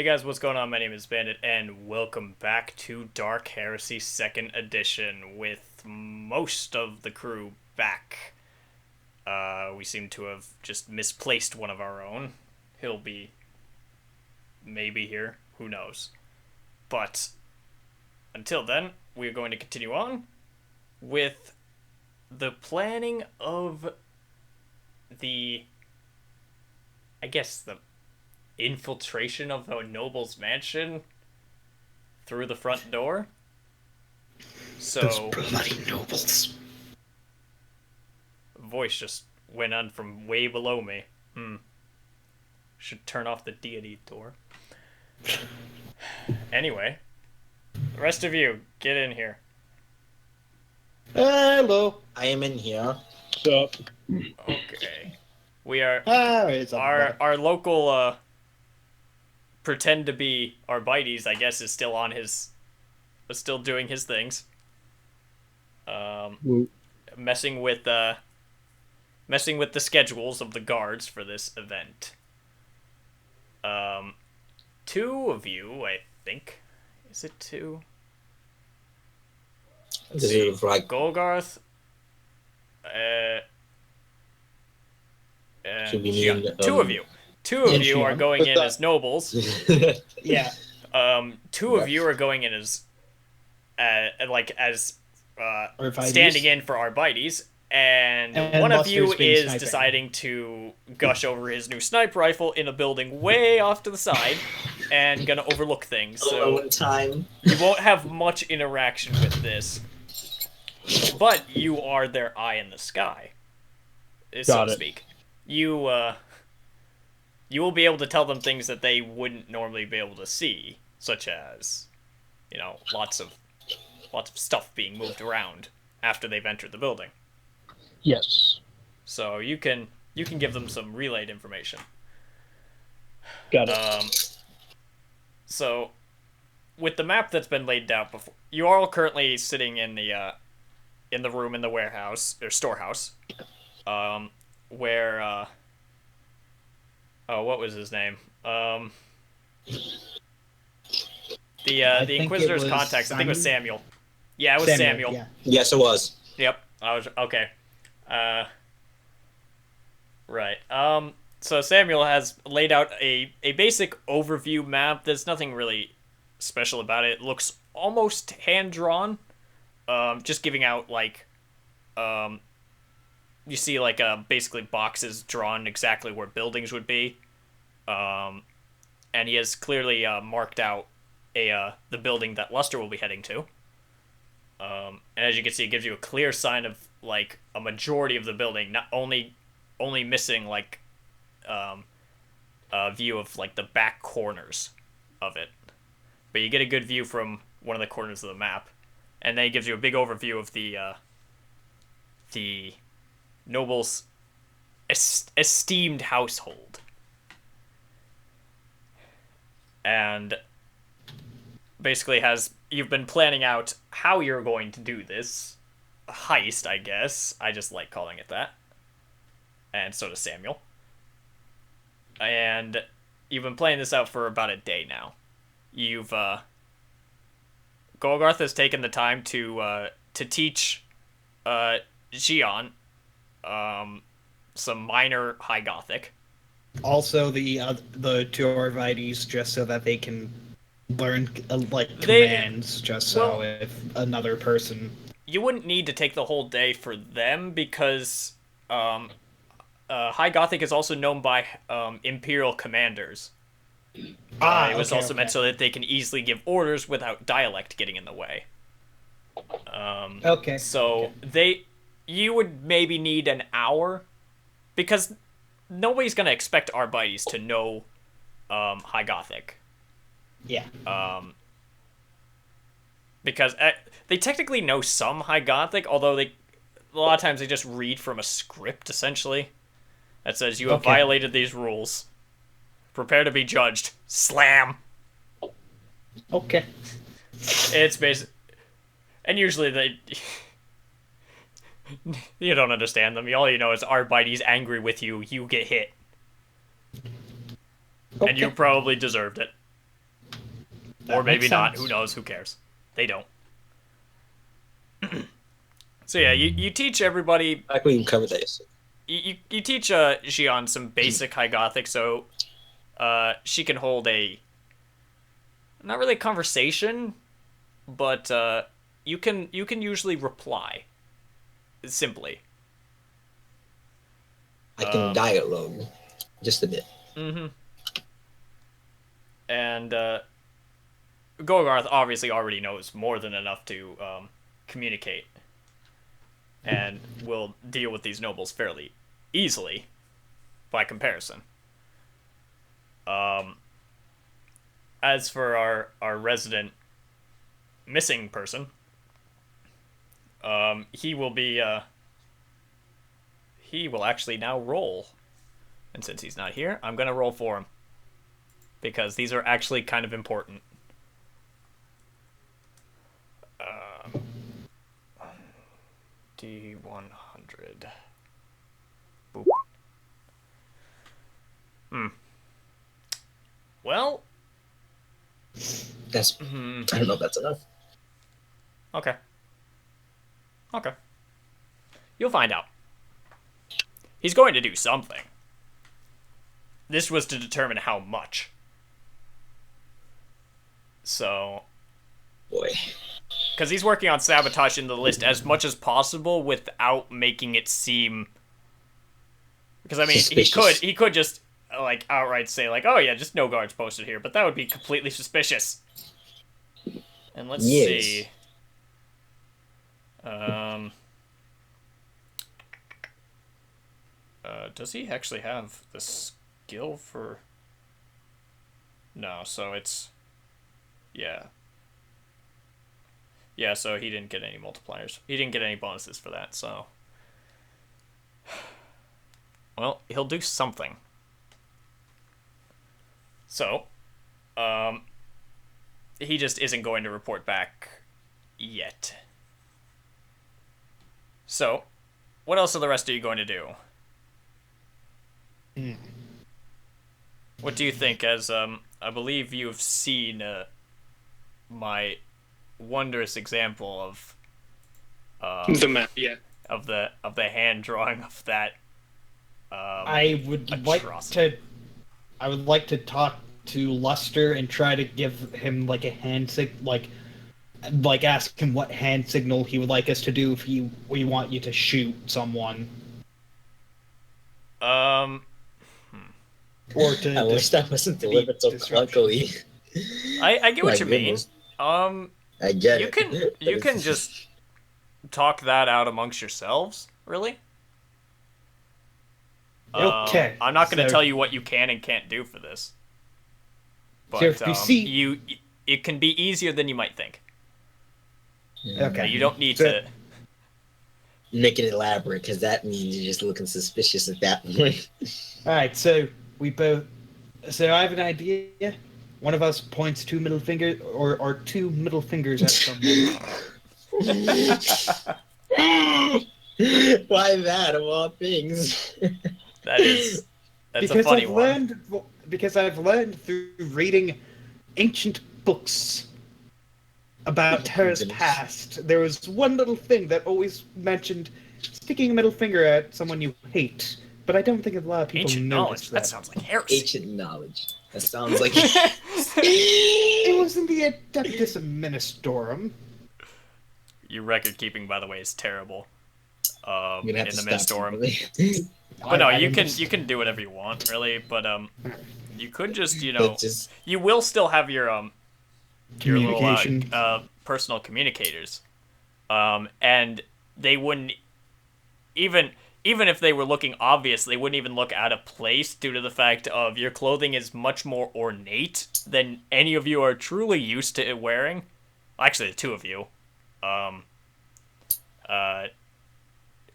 Hey guys, what's going on? My name is Bandit, and welcome back to Dark Heresy 2nd Edition with most of the crew back. We seem to have just misplaced one of our own. He'll be maybe here, who knows. But until then, we're going to continue on with the planning of the, I guess, the infiltration of a noble's mansion through the front door. So Those bloody nobles. Voice just went on from way below me. Should turn off the deity door. Anyway, the rest of you, get in here. Hello, I am in here. Sup? Okay. We are It's our local pretend to be Arbites, I guess, is still doing his things. Messing with the schedules of the guards for this event. Two of you, I think. Is it two? This is like Golgarth. Should we Gian. mean, Two of you. Two of you are Gian. going in as nobles. yeah. Two of you are going in as standing in for Arbites, and one of you is sniping. deciding to gush over his new sniper rifle in a building way off to the side and gonna overlook things. So time. you won't have much interaction with this, but you are their eye in the sky, so to speak. You will be able to tell them things that they wouldn't normally be able to see, such as, lots of stuff being moved around after they've entered the building. Yes. So you can give them some relayed information. Got it. So with the map that's been laid down before, you are all currently sitting in the room in the warehouse or storehouse, where what was his name? The Inquisitor's contacts. I think it was Samuel. Yeah, it was Samuel. Yeah. Yes, it was. Yep, I was okay. Right. So Samuel has laid out a basic overview map. There's nothing really special about it. It looks almost hand drawn. Just giving out you see basically boxes drawn exactly where buildings would be. And he has clearly marked out the building that Luster will be heading to. And as you can see, it gives you a clear sign of a majority of the building, not only missing a view of the back corners of it, but you get a good view from one of the corners of the map, and then it gives you a big overview of the noble's esteemed household, and basically you've been planning out how you're going to do this heist, I guess. I just like calling it that. And so does Samuel. And you've been playing this out for about a day now. You've Golgarth has taken the time to teach Gian some minor High Gothic. Also, the two Arvites, just so that they can learn commands. If another person. You wouldn't need to take the whole day for them because High Gothic is also known by Imperial commanders. It was also meant so that they can easily give orders without dialect getting in the way. You would maybe need an hour, because nobody's gonna expect Arbites to know High Gothic. Yeah. Because they technically know some High Gothic, although a lot of times they just read from a script, essentially, that says, you have violated these rules. Prepare to be judged. Slam! Okay. It's basic. And usually you don't understand them. All you know is Arbites angry with you, you get hit. And you probably deserved it. Or maybe makes not. sense. Who knows? Who cares? They don't. So yeah, you teach everybody. I can even cover this. You teach Xion some basic High Gothic, so she can hold a not really a conversation, but you can usually reply simply. I can dialogue just a bit. Mm-hmm. And Gogarth obviously already knows more than enough to communicate, and will deal with these nobles fairly easily by comparison. As for our resident missing person, he will be he will actually now roll, and since he's not here, I'm gonna roll for him because these are actually kind of important. D100. Boop. Well, That's. I don't know if that's enough. okay. Okay. You'll find out. He's going to do something. This was to determine how much. So, Boy. because he's working on sabotaging the list as much as possible without making it seem. Because I mean, Suspicious. he could just like outright say like, "Oh yeah, just no guards posted here," but that would be completely suspicious. And let's Yes. see. Does he actually have the skill for? No, so it's. Yeah. Yeah, so he didn't get any multipliers. He didn't get any bonuses for that, so. Well, he'll do something. So, he just isn't going to report back yet. So, what else are the rest of you going to do? What do you think? As I believe you've seen my wondrous example of The map, yeah. of the hand drawing of that. I would atrocity. like to talk to Luster and try to give him like a hand like ask him what hand signal he would like us to do if we want you to shoot someone. Or to I wish that wasn't delivered so clunkily. I get what My you goodness. mean. I get You it. can you can just talk that out amongst yourselves, really. Okay. I'm not going to so- tell you what you can and can't do for this. But So if we see- it can be easier than you might think. Okay. You don't need So- to. Make it elaborate, because that means you're just looking suspicious at that point. Alright, so I have an idea. One of us points two middle fingers or two middle fingers at someone. Why that, of all things? That's because a funny one. Because I've learned through reading ancient books about Terra's past. There was one little thing that always mentioned sticking a middle finger at someone you hate, but I don't think a lot of people Ancient notice knowledge. That sounds like heresy. Ancient knowledge. That sounds like... It was in the Adeptus Ministorum. Your record keeping, by the way, is terrible. I'm gonna have In to the stop Ministorum. But no, you can do whatever you want, really. But you could just you will still have your little Communication. personal communicators, and they wouldn't even if they were looking obvious, they wouldn't even look out of place due to the fact of your clothing is much more ornate than any of you are truly used to wearing. Actually, the two of you,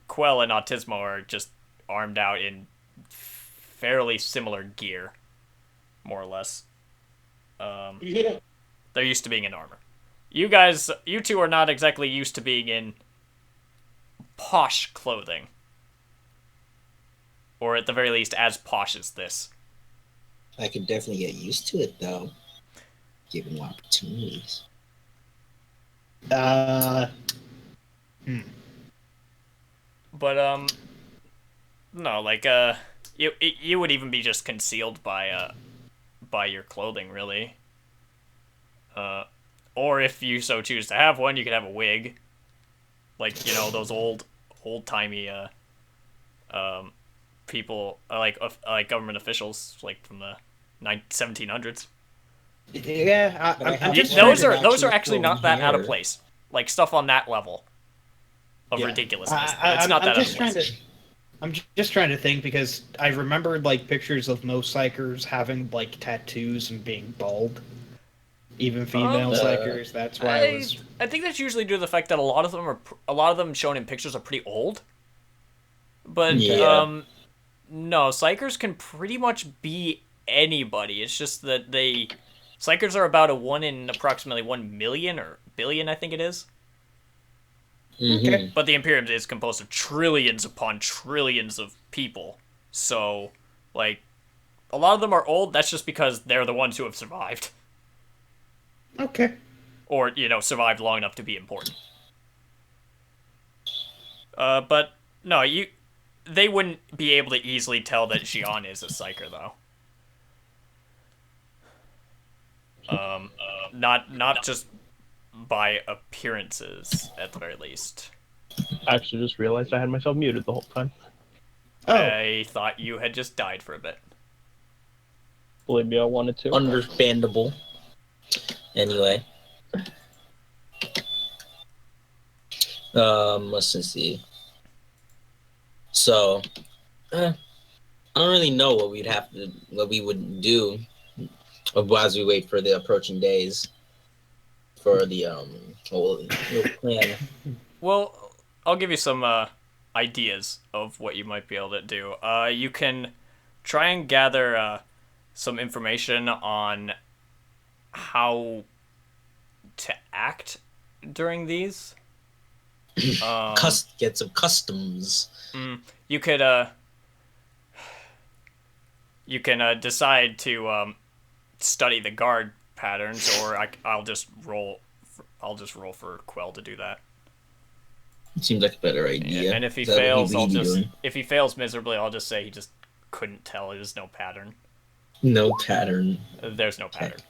Quell and Autismo are just armed out in fairly similar gear, more or less. Yeah. They're used to being in armor. You two are not exactly used to being in posh clothing. Or at the very least, as posh as this. I could definitely get used to it, though. given opportunities. But no, like you would even be just concealed by your clothing, really. Or if you so choose to have one, you could have a wig, like those old-timey people, like government officials, like from the 1700s. Yeah, I'm just those trying to are actually actually not throw that out of hair. place. Like stuff on that level of Yeah. ridiculousness. It's not that out of place. I'm just trying to think because I remembered like pictures of most psychers having like tattoos and being bald. Even female psychers. That's why I was. I think that's usually due to the fact that a lot of them shown in pictures are pretty old. But Yeah. no, psychers can pretty much be anybody. It's just that psychers are about a 1 in approximately 1 million or billion, I think it is. Okay. But the Imperium is composed of trillions upon trillions of people. So, like, a lot of them are old. That's just because they're the ones who have survived. Okay. Or, survived long enough to be important. But, no, they wouldn't be able to easily tell that Xion is a psyker, though. Not just by appearances, at the very least. I actually just realized I had myself muted the whole time. Oh. I thought you had just died for a bit. Believe me, I wanted to. Understandable. Anyway. Let's see. So, I don't really know what we would do as we wait for the approaching days for the whole plan. Well, I'll give you some ideas of what you might be able to do. You can try and gather some information on how to act during these. Get some customs. You could decide to study the guard patterns, or I'll just roll for Quell to do that. Seems like a better idea. And if he fails, if he fails miserably, I'll just say he just couldn't tell. There's no pattern. No pattern. There's no pattern.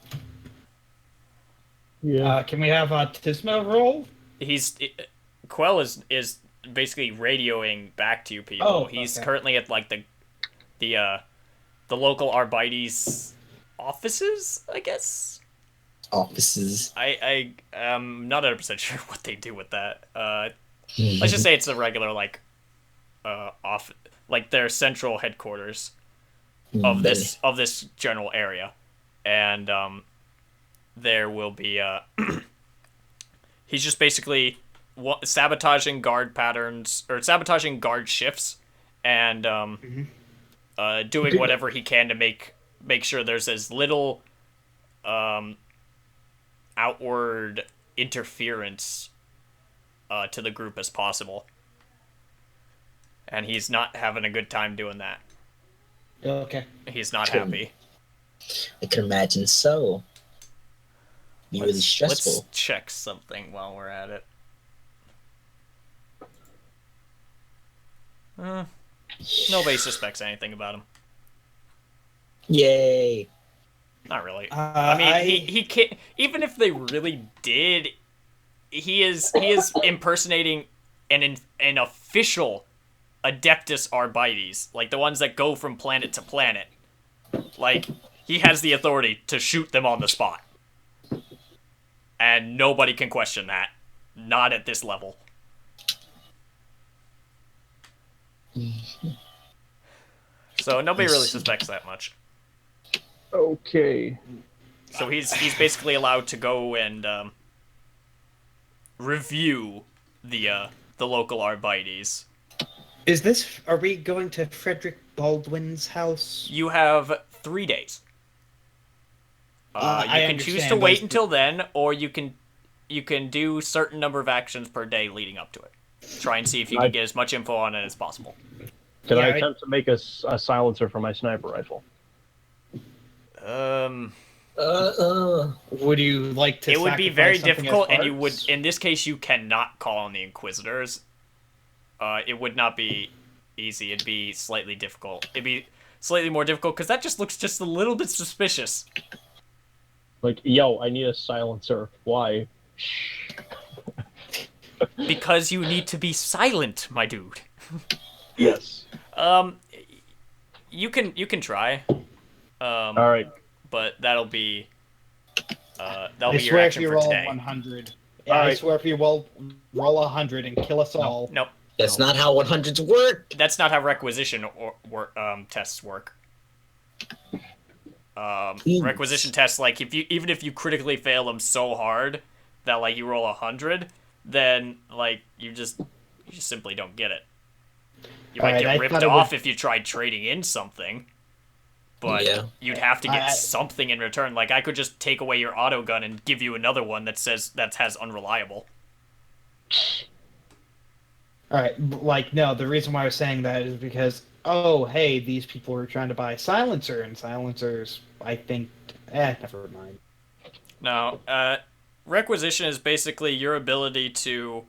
Yeah. Can we have a Tisma roll? Quell is basically radioing back to you people. Oh, He's okay. currently at like the local Arbites offices, I guess. Offices. I am not 100% sure what they do with that. Let's just say it's a regular like their central headquarters of this general area, and there will be he's just basically sabotaging guard patterns or sabotaging guard shifts and doing whatever he can to make sure there's as little outward interference to the group as possible. And he's not having a good time doing that. Okay. He's not happy. I can imagine so. Be really stressful. Let's check something while we're at it. Nobody suspects anything about him. Yay! Not really. I mean, he can't. Even if they really did, he is impersonating an official Adeptus Arbites, like the ones that go from planet to planet. Like, he has the authority to shoot them on the spot. And nobody can question that. Not at this level. So nobody really suspects that much. Okay. So he's basically allowed to go and review the local Arbites. Are we going to Frederick Baldwin's house? You have 3 days. You can choose to wait until then, or you can do certain number of actions per day leading up to it. Try and see if you can get as much info on it as possible. Can I attempt to make a silencer for my sniper rifle? Would you like to? It would be very sacrifice something difficult, as and you would, parts? in this case, you cannot call on the Inquisitors. It would not be easy. It'd be slightly difficult. It'd be slightly more difficult because that just looks just a little bit suspicious. Like, yo, I need a silencer. Why? Because you need to be silent, my dude. Yes. You can try. All right. But that'll be that'll I be your swear if action you for roll today. 100. Yeah, I Alright. swear if you roll 100 and kill us all. Nope. That's not how 100s work. That's not how requisition tests work. Requisition tests, like even if you critically fail them so hard that like you roll 100, then like you just simply don't get it. You might Alright, I get ripped thought it off would- if you tried trading in something, but Yeah. you'd have to get I- something in return. Like I could just take away your auto gun and give you another one that has unreliable. Alright, like, no, the reason why I was saying that is because, oh, hey, these people were trying to buy a silencer, and silencers, I think, never mind. No, requisition is basically your ability to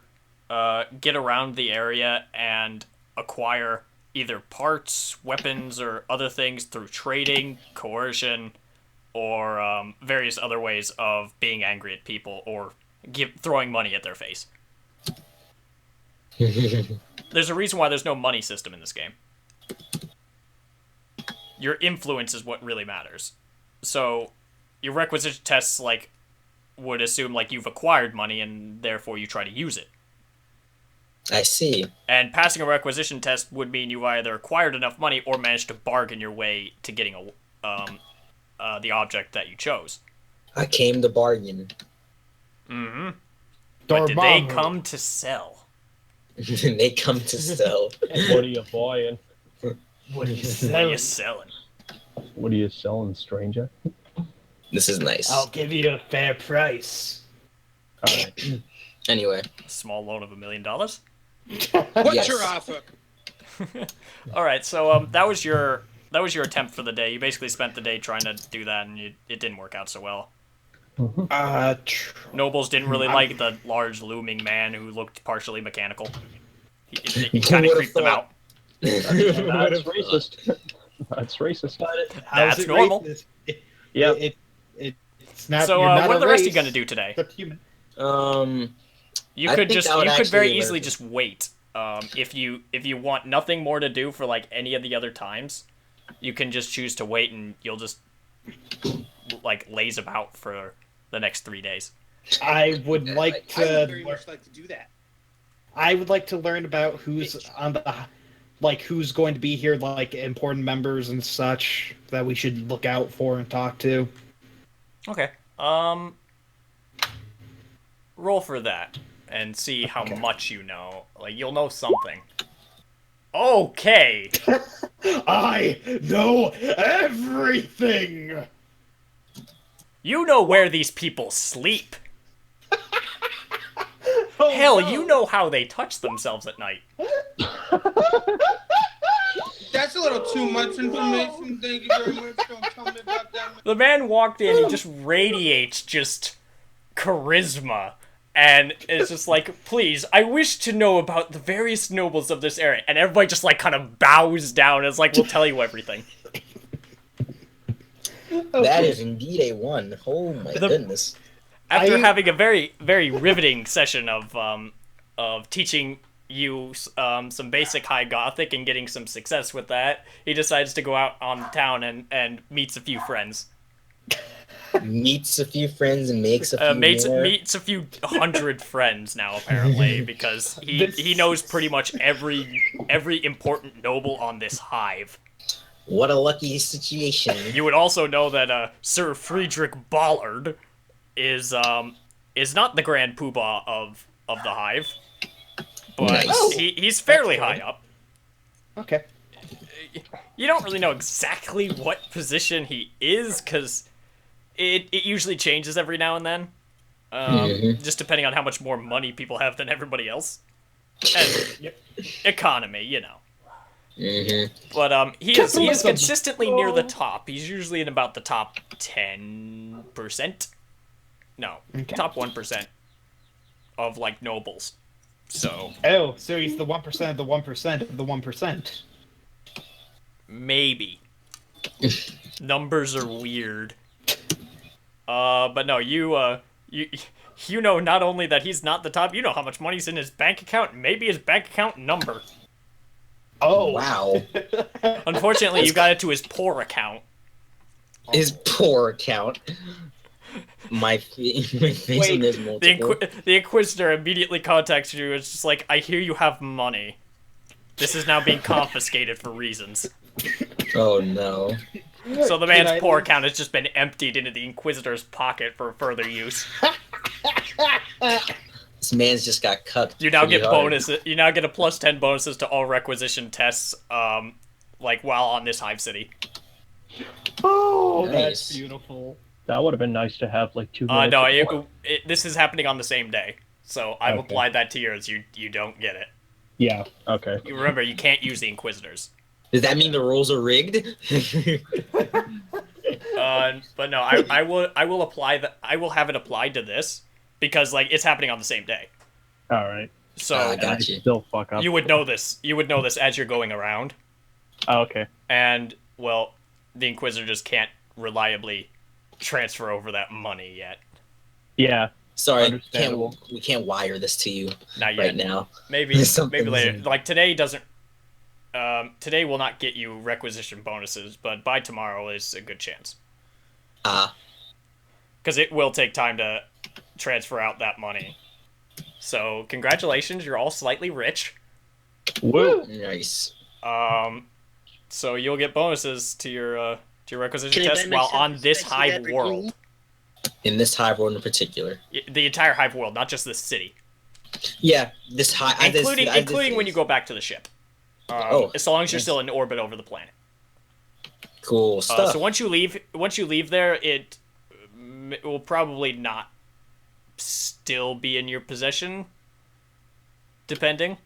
get around the area and acquire either parts, weapons, or other things through trading, coercion, or various other ways of being angry at people or throwing money at their face. There's a reason why there's no money system in this game. Your influence is what really matters. So, your requisition tests like would assume like you've acquired money and therefore you try to use it. I see. And passing a requisition test would mean you either acquired enough money or managed to bargain your way to getting the object that you chose. I came to bargain. Mm-hmm. But did they come to sell? They come to sell. What are you buying? What are you What are you selling? What are you selling, stranger? This is nice. I'll give you a fair price. All right. Anyway, A small loan of $1 million? What's Yes. your offer? Alright, so that was your attempt for the day. You basically spent the day trying to do that and it didn't work out so well. Nobles didn't really like the large looming man who looked partially mechanical. He kind of Would've creeped them thought. out. That's racist. That's racist. How's That's it normal. racist? Yeah. It's not. So you're not what a are the rest of you race, gonna do today? except human. You I could think I would very actually easily learn. just wait. If you want nothing more to do for like any of the other times, you can just choose to wait and you'll just like laze about for the next 3 days. I would like I would to. very much like to do that. I would like to learn about who's on the, like, who's going to be here, like important members and such that we should look out for and talk to. Okay. Roll for that and see how much you know. Like you'll know something. Okay. I know everything. You know where these people sleep. Oh, Hell, no. you know how they touch themselves at night. That's a little too much information. Thank you very much. Don't tell me about that. The man walked in, he just radiates just charisma. And it's just like, please, I wish to know about the various nobles of this area. And everybody just like kind of bows down and is like, we'll tell you everything. That is indeed a one. Oh my goodness. After having a very, very riveting session of teaching you some basic High Gothic and getting some success with that, he decides to go out on town and meets a few friends. Meets a few friends and makes a few more. Meets a few hundred friends now apparently because he knows pretty much every important noble on this hive. What a lucky situation. You would also know that Sir Friedrich Bollard is not the Grand Poobah of the hive, but Nice. he's fairly high up. Okay. You don't really know exactly what position he is because it usually changes every now and then, just depending on how much more money people have than everybody else, and economy, you know. Mm-hmm. But he is Capitalism. consistently near the top. He's usually in about the top 10%. No, Okay. top 1% of like nobles. So Oh, so he's the 1% of the 1% of the 1%. maybe. Numbers are weird. But no, you know not only that he's not the top, you know how much money's in his bank account, maybe his bank account number. Oh. Wow. Unfortunately, you got it to his poor account. His poor account. My face on this multiple. The Inquisitor immediately contacts you. It's just like, I hear you have money. This is now being confiscated for reasons. Oh no. So the man's poor account has just been emptied into the Inquisitor's pocket for further use. This man's just got cut. You now pretty get hard. bonuses. You now get a plus 10 bonuses to all requisition tests. Like while on this Hive City. Oh, Nice. that's beautiful. That would have been nice to have like 2 minutes. No, this is happening on the same day. So I've Okay. applied that to yours. You don't get it. Yeah. Okay. You remember, you can't use the Inquisitors. Does that mean the rules are rigged? But no, I will apply I will have it applied to this because like it's happening on the same day. All right. So I I got you. still fuck up. you would know this. You would know this as you're going around, Oh, okay. and well, the Inquisitor just can't reliably transfer over that money yet. Yeah. Sorry, Understandable. we can't wire this to you Not yet. right now. Maybe Something's later. in- Like today doesn't. Today will not get you requisition bonuses, but by tomorrow is a good chance. Because it will take time to transfer out that money. So congratulations, you're all slightly rich. Woo. Nice. So you'll get bonuses to your requisition Can I test buy while myself on a this spicy Hive pepper world. In this hive world in particular. The entire Hive world, not just this city. Yeah, this hive. Including when you go back to the ship. As long as you're still in orbit over the planet. Cool stuff. So once you leave there, it will probably not still be in your possession, depending.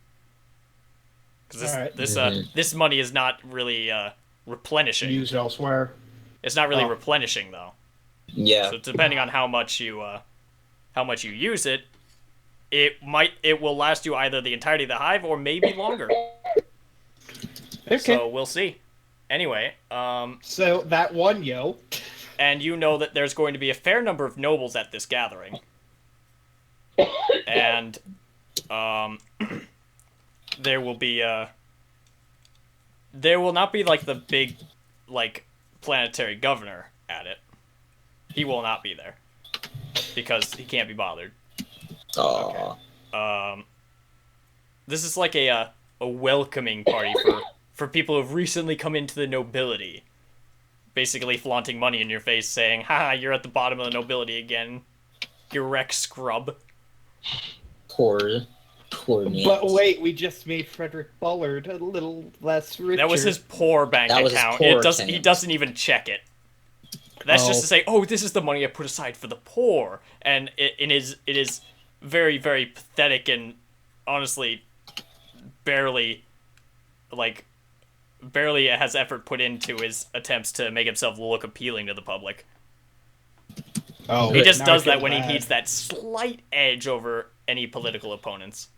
Because Alright. this money is not really replenishing. Used elsewhere. It's not really Oh. replenishing though. yeah. So depending on how much you use it, it will last you either the entirety of the hive or maybe longer. Okay. So we'll see. Anyway, So that one, yo. and you know that there's going to be a fair number of nobles at this gathering. And there will not be like the big like planetary governor at it. He will not be there because he can't be bothered. Aw. This is like a welcoming party for people who've recently come into the nobility. Basically flaunting money in your face saying, haha, you're at the bottom of the nobility again. You wreck scrub. Poor man. But wait, we just made Frederick Bullard a little less rich. That was his poor bank That was his account. poor He account. doesn't even check it. That's just to say, oh, this is the money I put aside for the poor. And it is very, very pathetic and honestly barely has effort put into his attempts to make himself look appealing to the public. Oh, He just now does I feel that when he bad. needs that slight edge over any political opponents.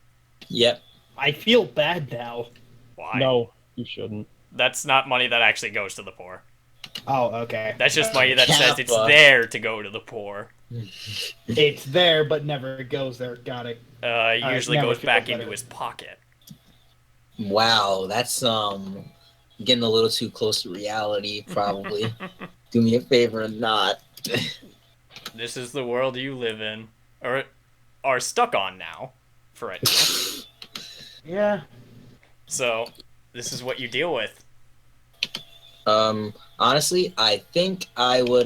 Yep. I feel bad now. Why? No, you shouldn't. That's not money that actually goes to the poor. Oh, okay. That's just money that says it's Kappa. there to go to the poor. It's there, but never goes there. Got it. It usually never goes feel back better. into his pocket. Wow, that's getting a little too close to reality, probably. Do me a favor and not. This is the world you live in, or are stuck on now, for right now. Yeah. So, this is what you deal with. Honestly, I think I would,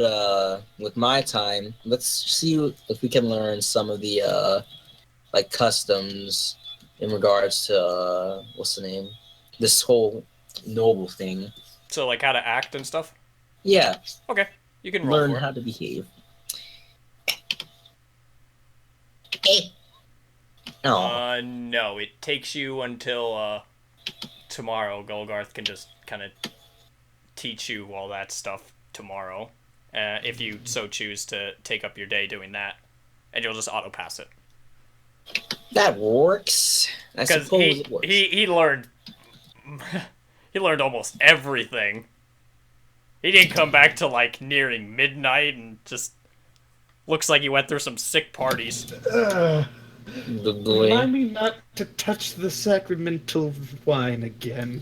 with my time, let's see if we can learn some of the, like, customs in regards to, what's the name? This whole noble thing. So, like, how to act and stuff? Yeah, Okay, you can roll learn for it. how to behave. Oh, No, it takes you until, tomorrow, Golgarth can just kind of teach you all that stuff tomorrow, if you so choose to take up your day doing that, and you'll just auto pass it. That works. I Because suppose it works. he learned he learned almost everything. He didn't come back till like nearing midnight, and just looks like he went through some sick parties. The boy. Remind me not to touch the sacramental wine again.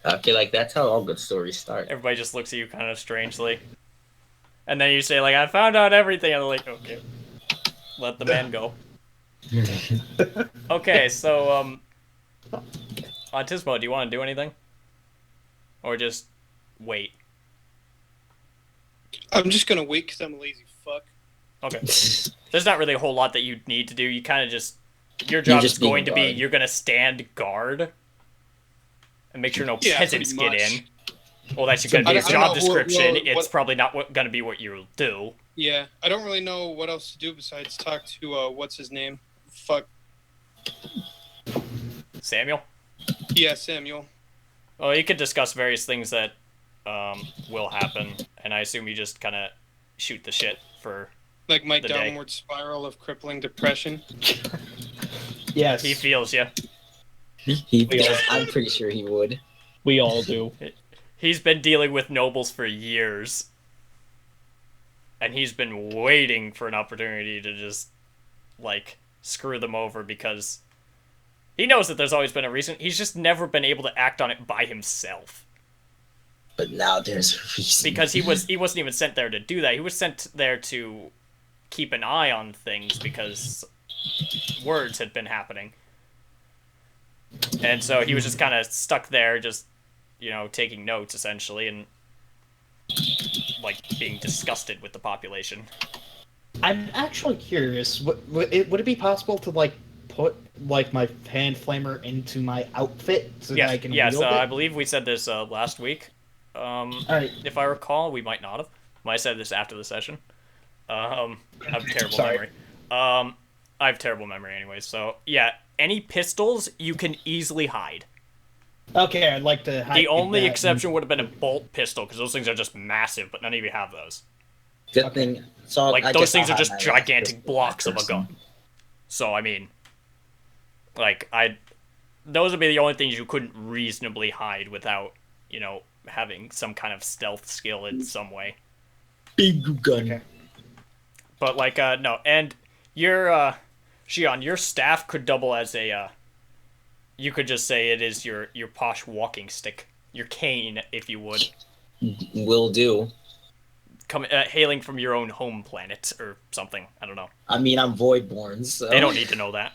I feel like that's how all good stories start. Everybody just looks at you kind of strangely, and then you say like, "I found out everything," and they're like, "Okay, let the man go." Okay, so Autismo, do you want to do anything, or just wait? I'm just gonna wait because I'm a lazy fuck. Okay. There's not really a whole lot that you need to do. You kind of just... Your job just is going being to be... guard. You're going to stand guard and make sure no Yeah, peasants pretty get much. in. Well, that's going to be I your don't job know description. what- It's probably not going to be what you'll do. Yeah, I don't really know what else to do besides talk to what's his name? Fuck. Samuel? Yeah, Samuel. Well, you could discuss various things that will happen, and I assume you just kind of shoot the shit for... Like my The day. downward spiral of crippling depression. Yes. He feels you. I'm pretty sure he would. We all do. He's been dealing with nobles for years. And he's been waiting for an opportunity to just, like, screw them over because he knows that there's always been a reason. He's just never been able to act on it by himself. But now there's a reason. Because he wasn't even sent there to do that. He was sent there to keep an eye on things because words had been happening. And so he was just kind of stuck there, just, you know, taking notes, essentially, and, like, being disgusted with the population. I'm actually curious. Would it be possible to like put like my hand flamer into my outfit so that I can Yes, wield it? I believe we said this last week. All right. If I recall, we might not have. Might have said this after the session. I have terrible Sorry. memory. I have terrible memory anyway, so yeah, any pistols you can easily hide. Okay, I'd like to hide The only that exception would have been a bolt pistol, because those things are just massive, but none of you have those. Good Okay. thing. So Like, I those guess things I'll are just have my gigantic pistol blocks of a person. gun. So, I mean, like, those would be the only things you couldn't reasonably hide without, you know, having some kind of stealth skill in some way. Big gun. Okay. But, like, no, and your, Shion, your staff could double as a, you could just say it is your posh walking stick. Your cane, if you would. Will do. Hailing from your own home planet, or something. I don't know. I mean, I'm Voidborn, so They don't need to know that.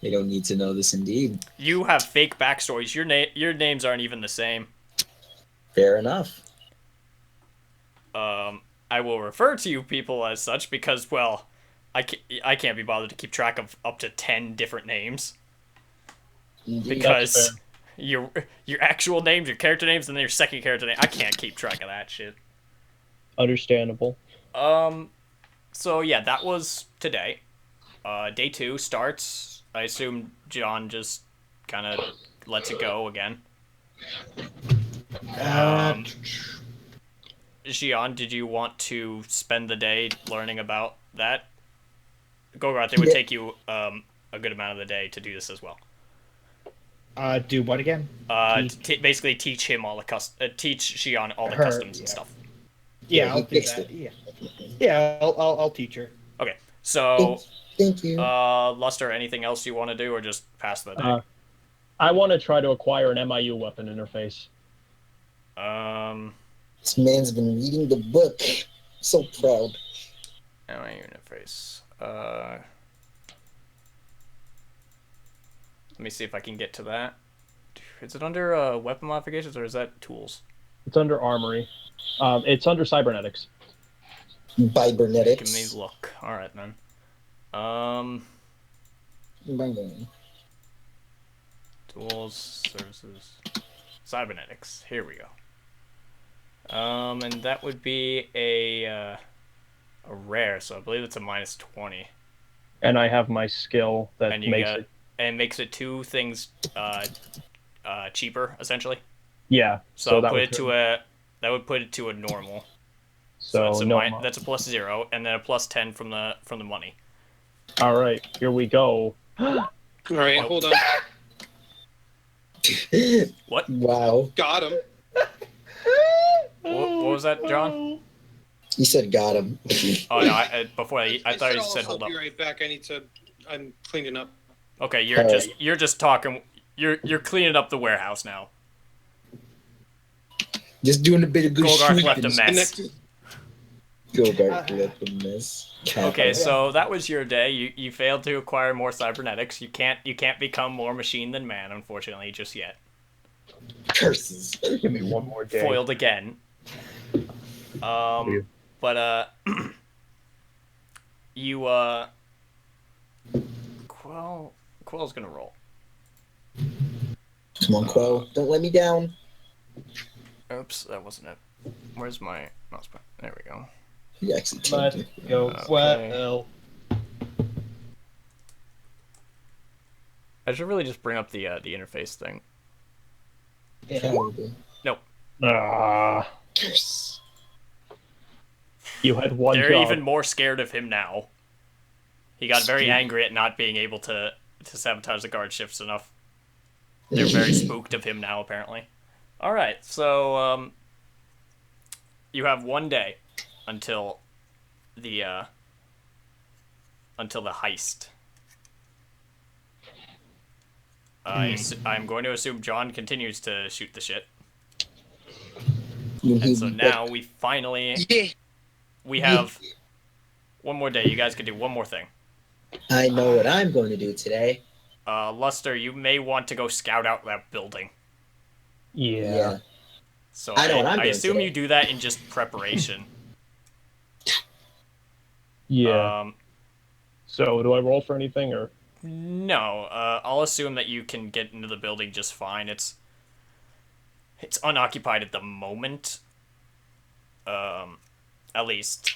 They don't need to know this, indeed. You have fake backstories. Your names aren't even the same. Fair enough. I will refer to you people as such because, well, I can't be bothered to keep track of up to 10 different names. Indeed. Because your actual names, your character names, and then your second character name, I can't keep track of that shit. Understandable. So yeah, that was today. Day 2 starts. I assume John just kind of lets it go again. Xion, did you want to spend the day learning about that? Golgarth, it would take you a good amount of the day to do this as well. Do what again? Basically teach him all the teach Xion all the Her, customs and yeah. stuff. Yeah, Yeah, I'll he do fixed that. it. Yeah, I'll teach her. Okay, so Thank you. Luster, anything else you want to do, or just pass the day? I want to try to acquire an MIU weapon interface. This man's been reading the book. So proud. My interface. Let me see if I can get to that. Is it under weapon modifications, or is that tools? It's under Armory. It's under Cybernetics. Cybernetics. Give me a look. All right, then. Tools, services, cybernetics. Here we go. And that would be a rare, so I believe it's a -20. And I have my skill that And you makes got, it. and makes it 2 things cheaper essentially. Yeah. So, that put would it to a that would put it to a normal. So So that's a no. that's a +0, and then a +10 from the money. All right, here we go. All right, hold on. What? Wow. Got him. What was that, John? You said got him. Oh no! Before I thought said you I'll said hold up. be right back. I'm cleaning up. Okay, you're just talking. You're cleaning up the warehouse now. Just doing a bit of good Golgarth shooting. left a mess. Golgarth left a mess. Okay, so that was your day. You failed to acquire more cybernetics. You can't become more machine than man, unfortunately, just yet. Curses. Give me one more day. Foiled again. But Quell's gonna roll. Come on, Quell. Don't let me down. Oops, that wasn't it. Where's my mouse button? There we go. You actually Let's tanked it. go. Okay. Well. I should really just bring up the interface thing. Yeah. Probably. Nope. Curse. You had one They're job. even more scared of him now. He got very angry at not being able to sabotage the guard shifts enough. They're very spooked of him now, apparently. All right, so you have one day until the heist. I'm going to assume John continues to shoot the shit, and so now we finally we have one more day. You guys can do one more thing. I know what I'm going to do today. Luster, you may want to go scout out that building. Yeah. So I know what I'm I doing assume today. you do that in just preparation. Yeah. So do I roll for anything or? No, I'll assume that you can get into the building just fine. It's unoccupied at the moment. At least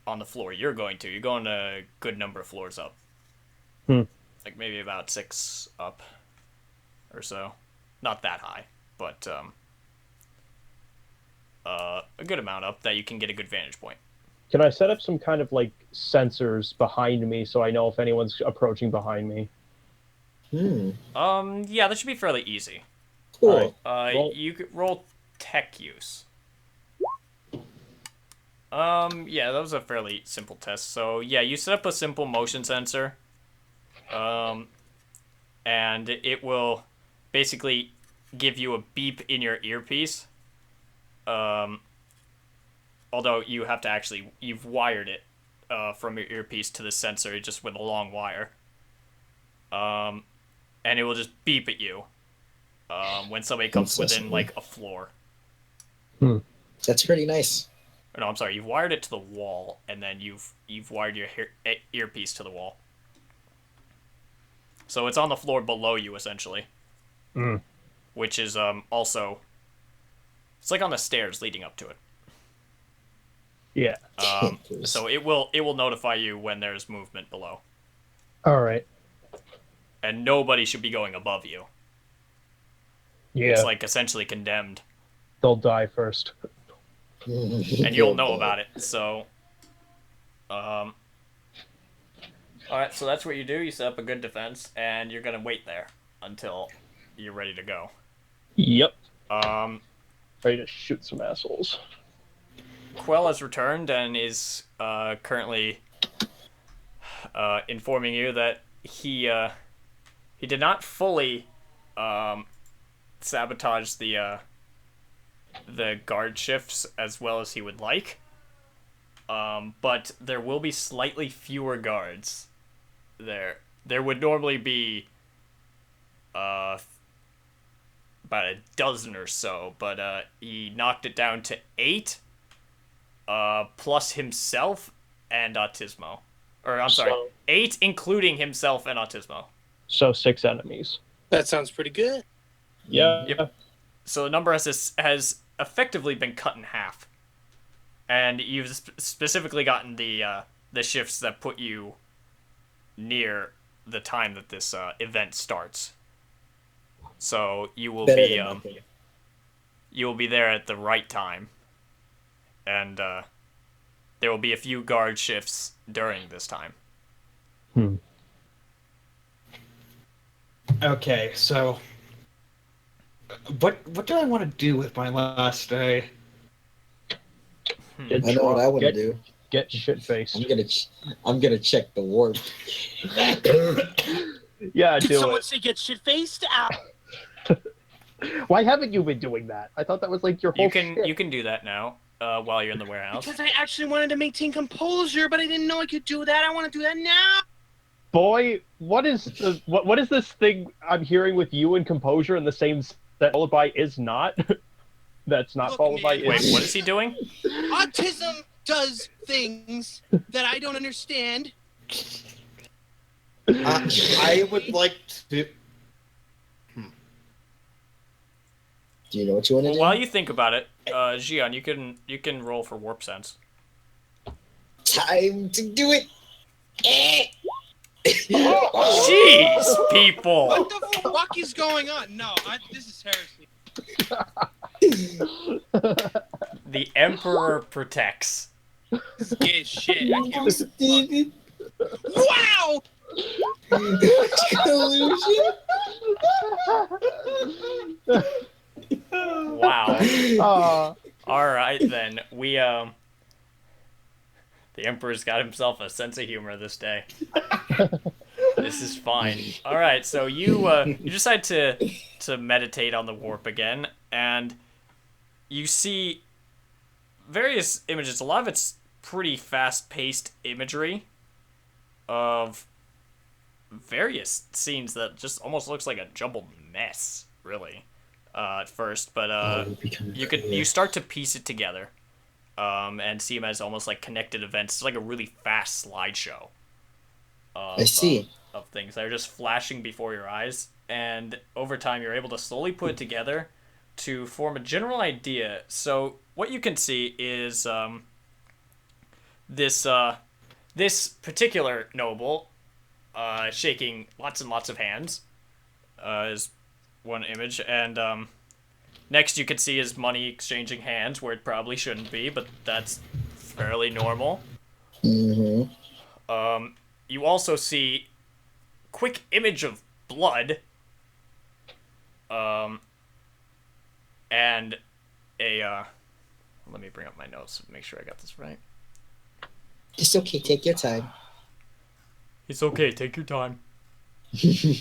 on the floor you're going to. You're going a good number of floors up. Like maybe about 6 up or so. Not that high, but a good amount up that you can get a good vantage point. Can I set up some kind of like sensors behind me so I know if anyone's approaching behind me? Yeah, that should be fairly easy. Cool. You could roll tech use. Yeah, that was a fairly simple test. So yeah, you set up a simple motion sensor. And it will basically give you a beep in your earpiece. Although you have to you've wired it from your earpiece to the sensor just with a long wire. And it will just beep at you when somebody comes within like a floor. That's pretty nice. No, I'm sorry. You've wired it to the wall, and then you've wired your earpiece to the wall. So it's on the floor below you, essentially. Which is also... It's like on the stairs leading up to it. Yeah. So it will notify you when there's movement below. All right. And nobody should be going above you. Yeah. It's like essentially condemned. They'll die first. And you'll know about it, so... Alright, so that's what you do. You set up a good defense, and you're gonna wait there until you're ready to go. Yep. Ready to shoot some assholes. Quell has returned and is currently informing you that he did not fully sabotage the guard shifts as well as he would like, but there will be slightly fewer guards there. There would normally be about a dozen or so, but he knocked it down to 8, plus himself and Autismo. Or, I'm sorry, 8 including himself and Autismo. So 6 enemies. That sounds pretty good. Yeah. Yep. So the number has effectively been cut in half. And you've specifically gotten the shifts that put you near the time that this event starts. So you will Better be than nothing. you will be there at the right time, and there will be a few guard shifts during this time. Okay, so what do I want to do with my last day? Get I know what I want to get- do. Get shit faced. I'm gonna check the warp. Yeah, Did do someone it. say get shit faced? Ah. Why haven't you been doing that? I thought that was like your whole shit. You can do that now while you're in the warehouse. Because I actually wanted to maintain composure, but I didn't know I could do that. I want to do that now. Boy, what is this thing I'm hearing with you and composure in the same that followed by is not? That's not Look, followed by man. Wait, is. what is he doing? Autism does things that I don't understand. I would like to. Do you know what you want to Well, do? while you think about it, Xion, you can roll for warp sense. Time to do it. Jeez, people! What the fuck is going on? No, this is heresy. The Emperor protects. This is gay as shit. I can't Stupid Wow! collusion. Wow. All right then, the Emperor's got himself a sense of humor this day. This is fine. All right, so you decide to meditate on the warp again, and you see various images. A lot of it's pretty fast-paced imagery of various scenes that just almost looks like a jumbled mess, really, at first. But you start to piece it together, and see them as almost like connected events. It's like a really fast slideshow. I see. Of things that are just flashing before your eyes, and over time you're able to slowly put it together to form a general idea. So what you can see is this particular noble shaking lots and lots of hands is one image, and next you can see his money exchanging hands where it probably shouldn't be, but that's fairly normal. Mm-hmm. You also see quick image of blood, and a let me bring up my notes and make sure I got this right. It's okay. Take your time. It's okay, take your time. He's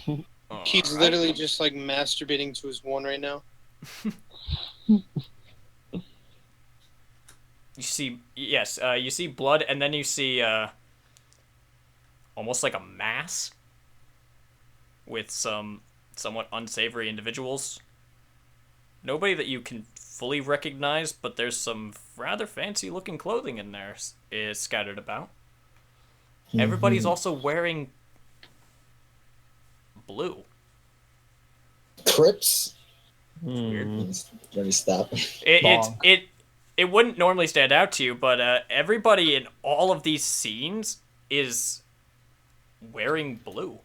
Alright. literally just like masturbating to his one right now. You see, yes, you see blood, and then you see almost like a mass with some somewhat unsavory individuals. Nobody that you can fully recognize, but there's some rather fancy-looking clothing in there is scattered about. Everybody's also wearing blue. Crips. Weird. Let me stop. It wouldn't normally stand out to you, but everybody in all of these scenes is wearing blue.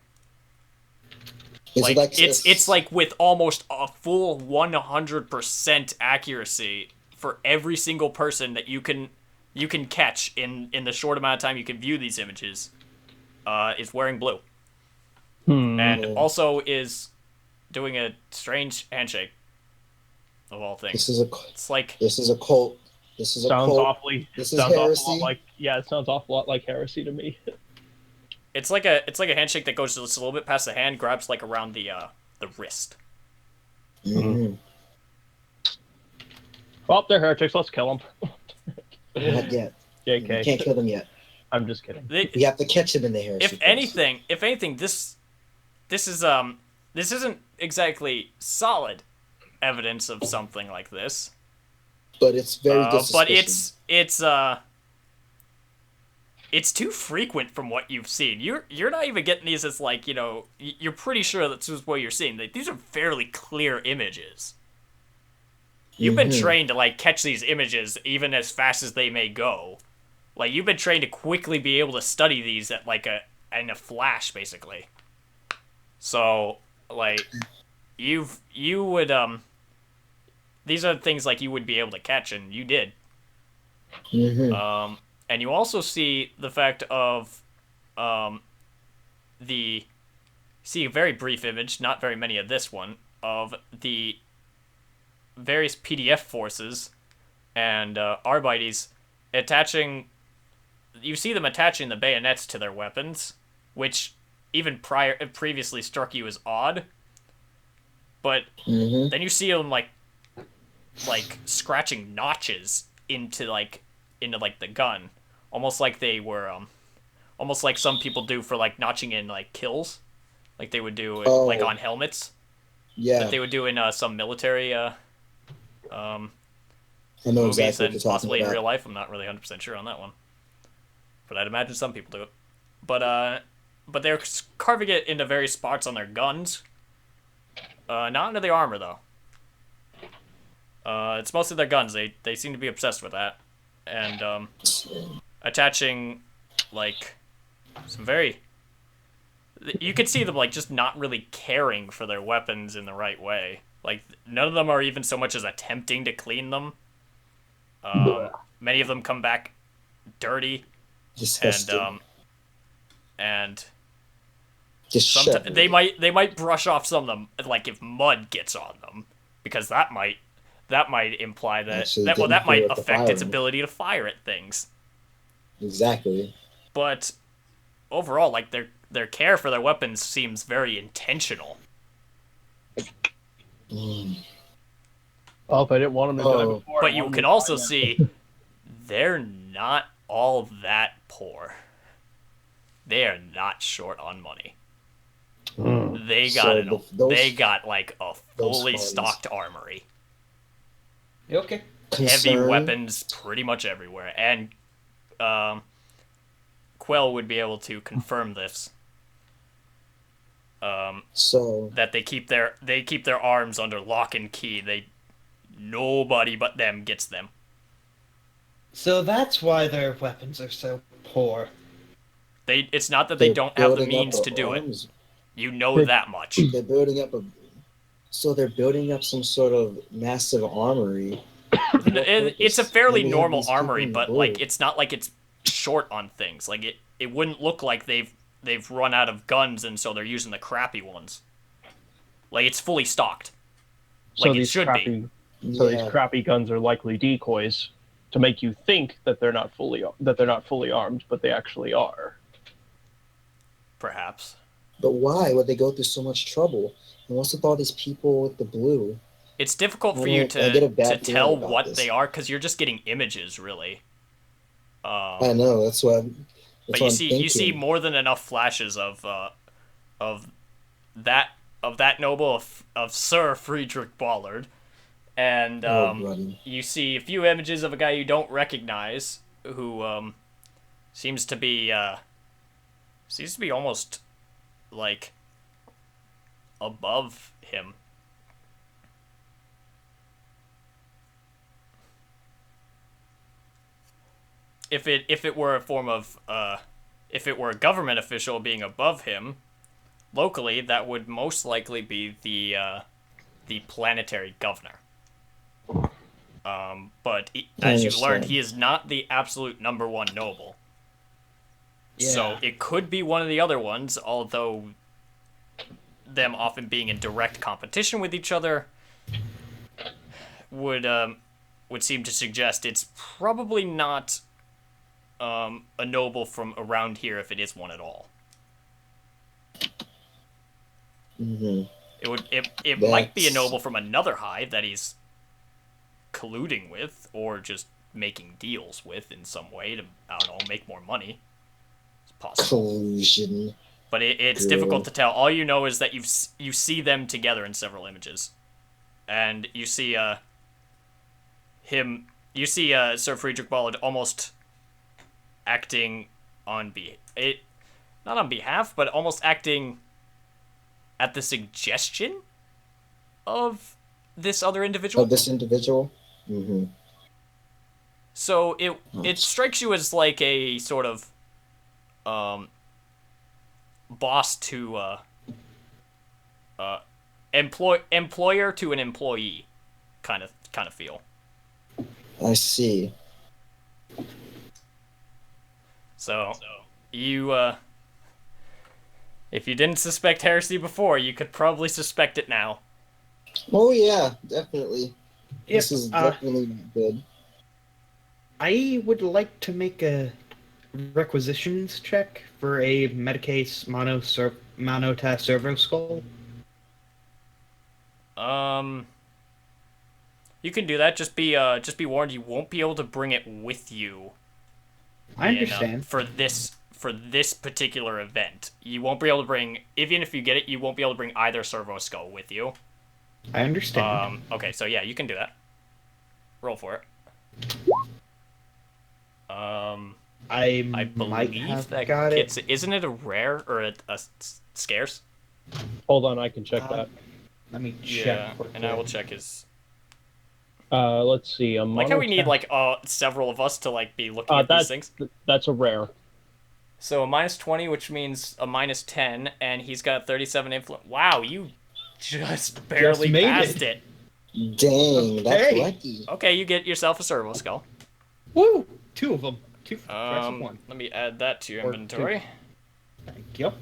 Is Like, it like it's like with almost a full 100% accuracy for every single person that you can catch in the short amount of time you can view these images, is wearing blue. And also is doing a strange handshake, of all things. It's like This is a cult. This is a sounds cult. awfully. This is sounds awful heresy. lot like it sounds awful lot like heresy to me. it's like a handshake that goes just a little bit past the hand, grabs like around the wrist. Mhm. Well, they're heretics. Let's kill them. Not yet. You JK. can't kill them yet. I'm just kidding. We have to catch them in the heresy. If anything, this isn't exactly solid evidence of something like this. But it's very But suspicious. it's too frequent from what you've seen. You're not even getting these as like, you're pretty sure that's just what you're seeing. Like, these are fairly clear images. You've been trained to like catch these images even as fast as they may go. Like, you've been trained to quickly be able to study these at like in a flash, basically. So, like, you would these are things like you would be able to catch, and you did. Mm-hmm. And you also see the fact of see a very brief image, not very many of this one, of the various PDF forces and Arbites attaching. You see them attaching the bayonets to their weapons, which even previously struck you as odd. But then you see them like scratching notches into the gun, almost like they were almost like some people do for like notching in like kills, like they would do like on helmets. Yeah. That they would do in some military I know movies exactly what and you're possibly talking in about. real life. I'm not really 100% sure on that one, but I'd imagine some people do it. But they're carving it into various spots on their guns. Not into the armor though. It's mostly their guns. They seem to be obsessed with that, and attaching like some very. You could see them like just not really caring for their weapons in the right way. Like none of them are even so much as attempting to clean them. Many of them come back dirty, Disgusting. And Disgusting. they might brush off some of them, like if mud gets on them, because that might imply that Actually that didn't might feel like the affect its firing. ability to fire at things. Exactly. But overall, like their care for their weapons seems very intentional. Well, if I didn't want them to die before, I But you want them can to also die now. see they're not all that poor. They are not short on money. They got So they got like a those fully funds. stocked armory. You okay? Heavy Concern- weapons pretty much everywhere, and Quell would be able to confirm this. So That they keep their arms under lock and key. Nobody but them gets them. So that's why their weapons are so poor. It's not that they they're don't have the building up means to do it. arms. You know that much. They're building up they're building up some sort of massive armory. It's a fairly Maybe have normal these people armory, in but blue. like it's not like it's short on things. Like it wouldn't look like they've run out of guns and so they're using the crappy ones. Like it's fully stocked. Like it should be. So Yeah. these crappy guns are likely decoys to make you think that they're not fully armed, but they actually are. Perhaps. But why would they go through so much trouble? And what's with all these people with the blue? It's difficult for I you get a to bad tell feeling about what this. they are because you're just getting images, really. I know, that's what I'm But what you I'm see thinking. more than enough flashes of that noble of Sir Friedrich Ballard, and buddy. you see a few images of a guy you don't recognize who seems to be almost like above him. If it were a form of if it were a government official being above him, locally that would most likely be the planetary governor. But as you learned, he is not the absolute number one noble. So Yeah. it could be one of the other ones, although them often being in direct competition with each other would seem to suggest it's probably not a noble from around here if it is one at all. Mm-hmm. It might be a noble from another hive that he's colluding with or just making deals with in some way to, I don't know, make more money. It's possible. Collusion. But it's Good. difficult to tell. All you know is that you see them together in several images. And you see Sir Friedrich Ballard almost acting on not on behalf, but almost acting at the suggestion of this other individual. Of this individual? Mm-hmm. So it strikes you as like a sort of boss to employer to an employee, kind of feel. I see. So you if you didn't suspect heresy before, you could probably suspect it now. Oh yeah, definitely. If, This is definitely not good. I would like to make a requisitions check for a Metacase Monotast Servo Skull. You can do that. Just be warned, you won't be able to bring it with you. I understand. For this particular event, you won't be able to bring. Even if you get it, you won't be able to bring either servo skull with you. I understand. Okay, so yeah, you can do that. Roll for it. I I might believe have that got it's it. isn't it a rare or a scarce? Hold on, I can check that. Let me check. Yeah, quickly. and I will check his. Let's see. Like how we need like several of us to like be looking at these things. That's a rare. So a -20, which means a -10, and he's got 37 influence. Wow, you just barely made passed it. Dang, that's Okay. lucky. Okay, you get yourself a servo skull. Woo! 2 of them. 2 for the price of 1. Let me add that to your Or inventory. Thank you.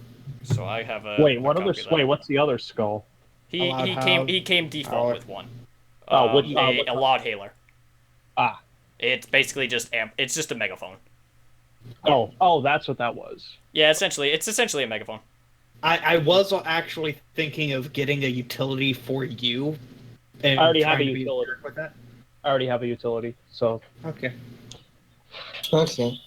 So I have a. Wait, a what other? copy of that. Wait, what's the other skull? He came default with one. What- A loud hailer. Ah. It's basically just it's just a megaphone. Oh, that's what that was. Yeah, it's essentially a megaphone. I was actually thinking of getting a utility for you. And I already have a trying to be utility. jerk with that. I already have a utility, so Okay. Okay.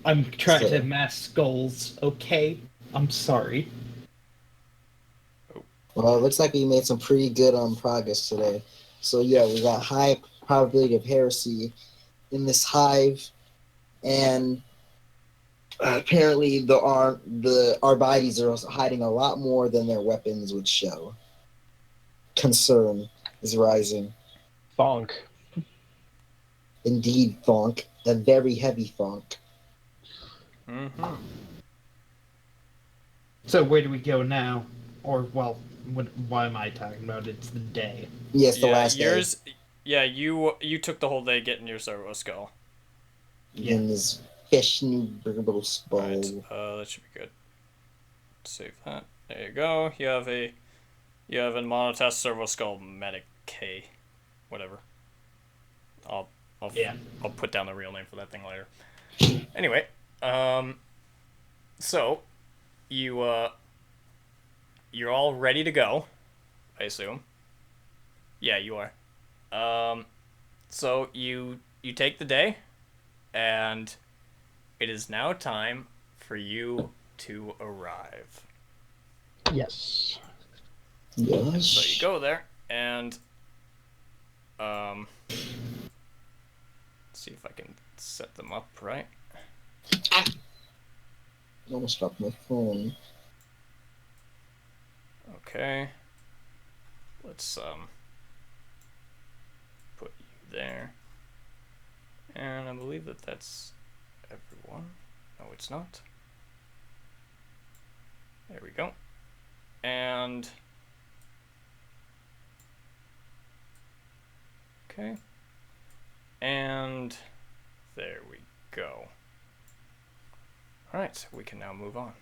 I'm trying So- to mass skulls. Okay. I'm sorry. Well, it looks like we made some pretty good progress today. So yeah, we got high probability of heresy in this hive, and apparently the Arbites are also hiding a lot more than their weapons would show. Concern is rising. thonk. Indeed, thonk. A very heavy thonk. Mm-hmm. So where do we go now? Or, well, why am I talking about? It's the day. Yes, the last yours. Yeah, you took the whole day getting your servo skull. day. In this fashionable skull. Alright, that should be good. Save that. There you go. You have a monotest servo skull medic K, whatever. I'll put down the real name for that thing later. Anyway, so you're all ready to go, I assume. Yeah, you are. So you take the day, and it is now time for you to arrive. Yes. Yes. So you go there, and see if I can set them up right. Almost dropped my phone. Okay. Let's put you there. And I believe that's everyone. No, it's not. There we go. And okay. And there we go. Alright, so we can now move on.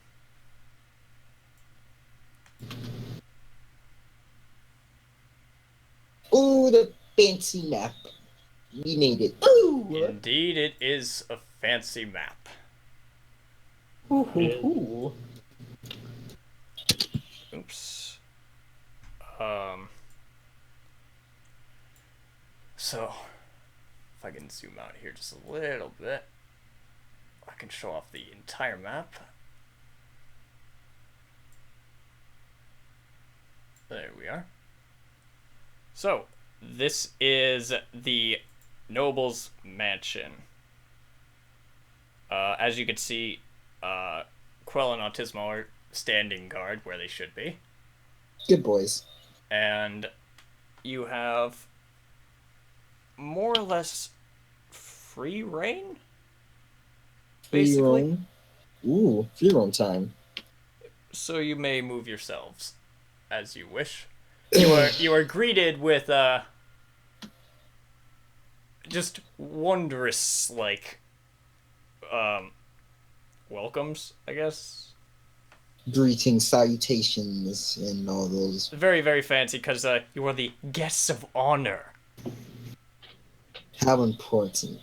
Ooh, the fancy map. We need it. Ooh. Indeed, it is a fancy map. Ooh. Oops. So, if I can zoom out here just a little bit, I can show off the entire map. There we are. So, this is the Noble's Mansion. As you can see, Quell and Autismo are standing guard where they should be. Good boys. And you have more or less free reign? Free Basically. roam. Ooh, free roam time. So you may move yourselves as you wish. You are greeted with just wondrous welcomes, I guess. Greetings, salutations, and all those. Very, very fancy because you are the guests of honor. How important.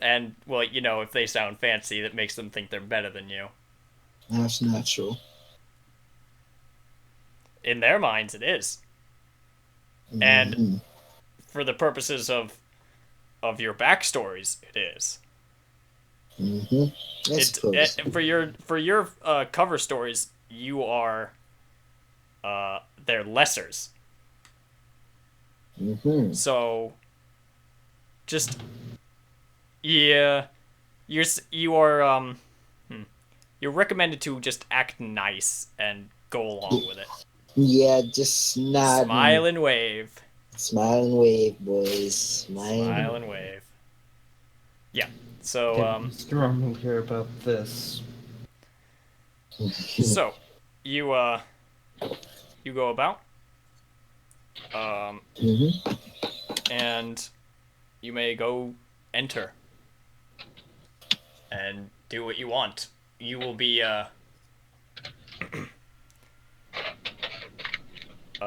And, well, if they sound fancy, that makes them think they're better than you. That's natural. In their minds, it is. And for the purposes of your backstories, it is. For your cover stories, you are their lessers. So, just yeah, you're recommended to just act nice and go along with it. Yeah, just nod. Smile and wave. Smile and wave, boys. Smile and wave. Yeah. So Mr. Arnold hear about this. So you go about and you may go enter and do what you want. You will be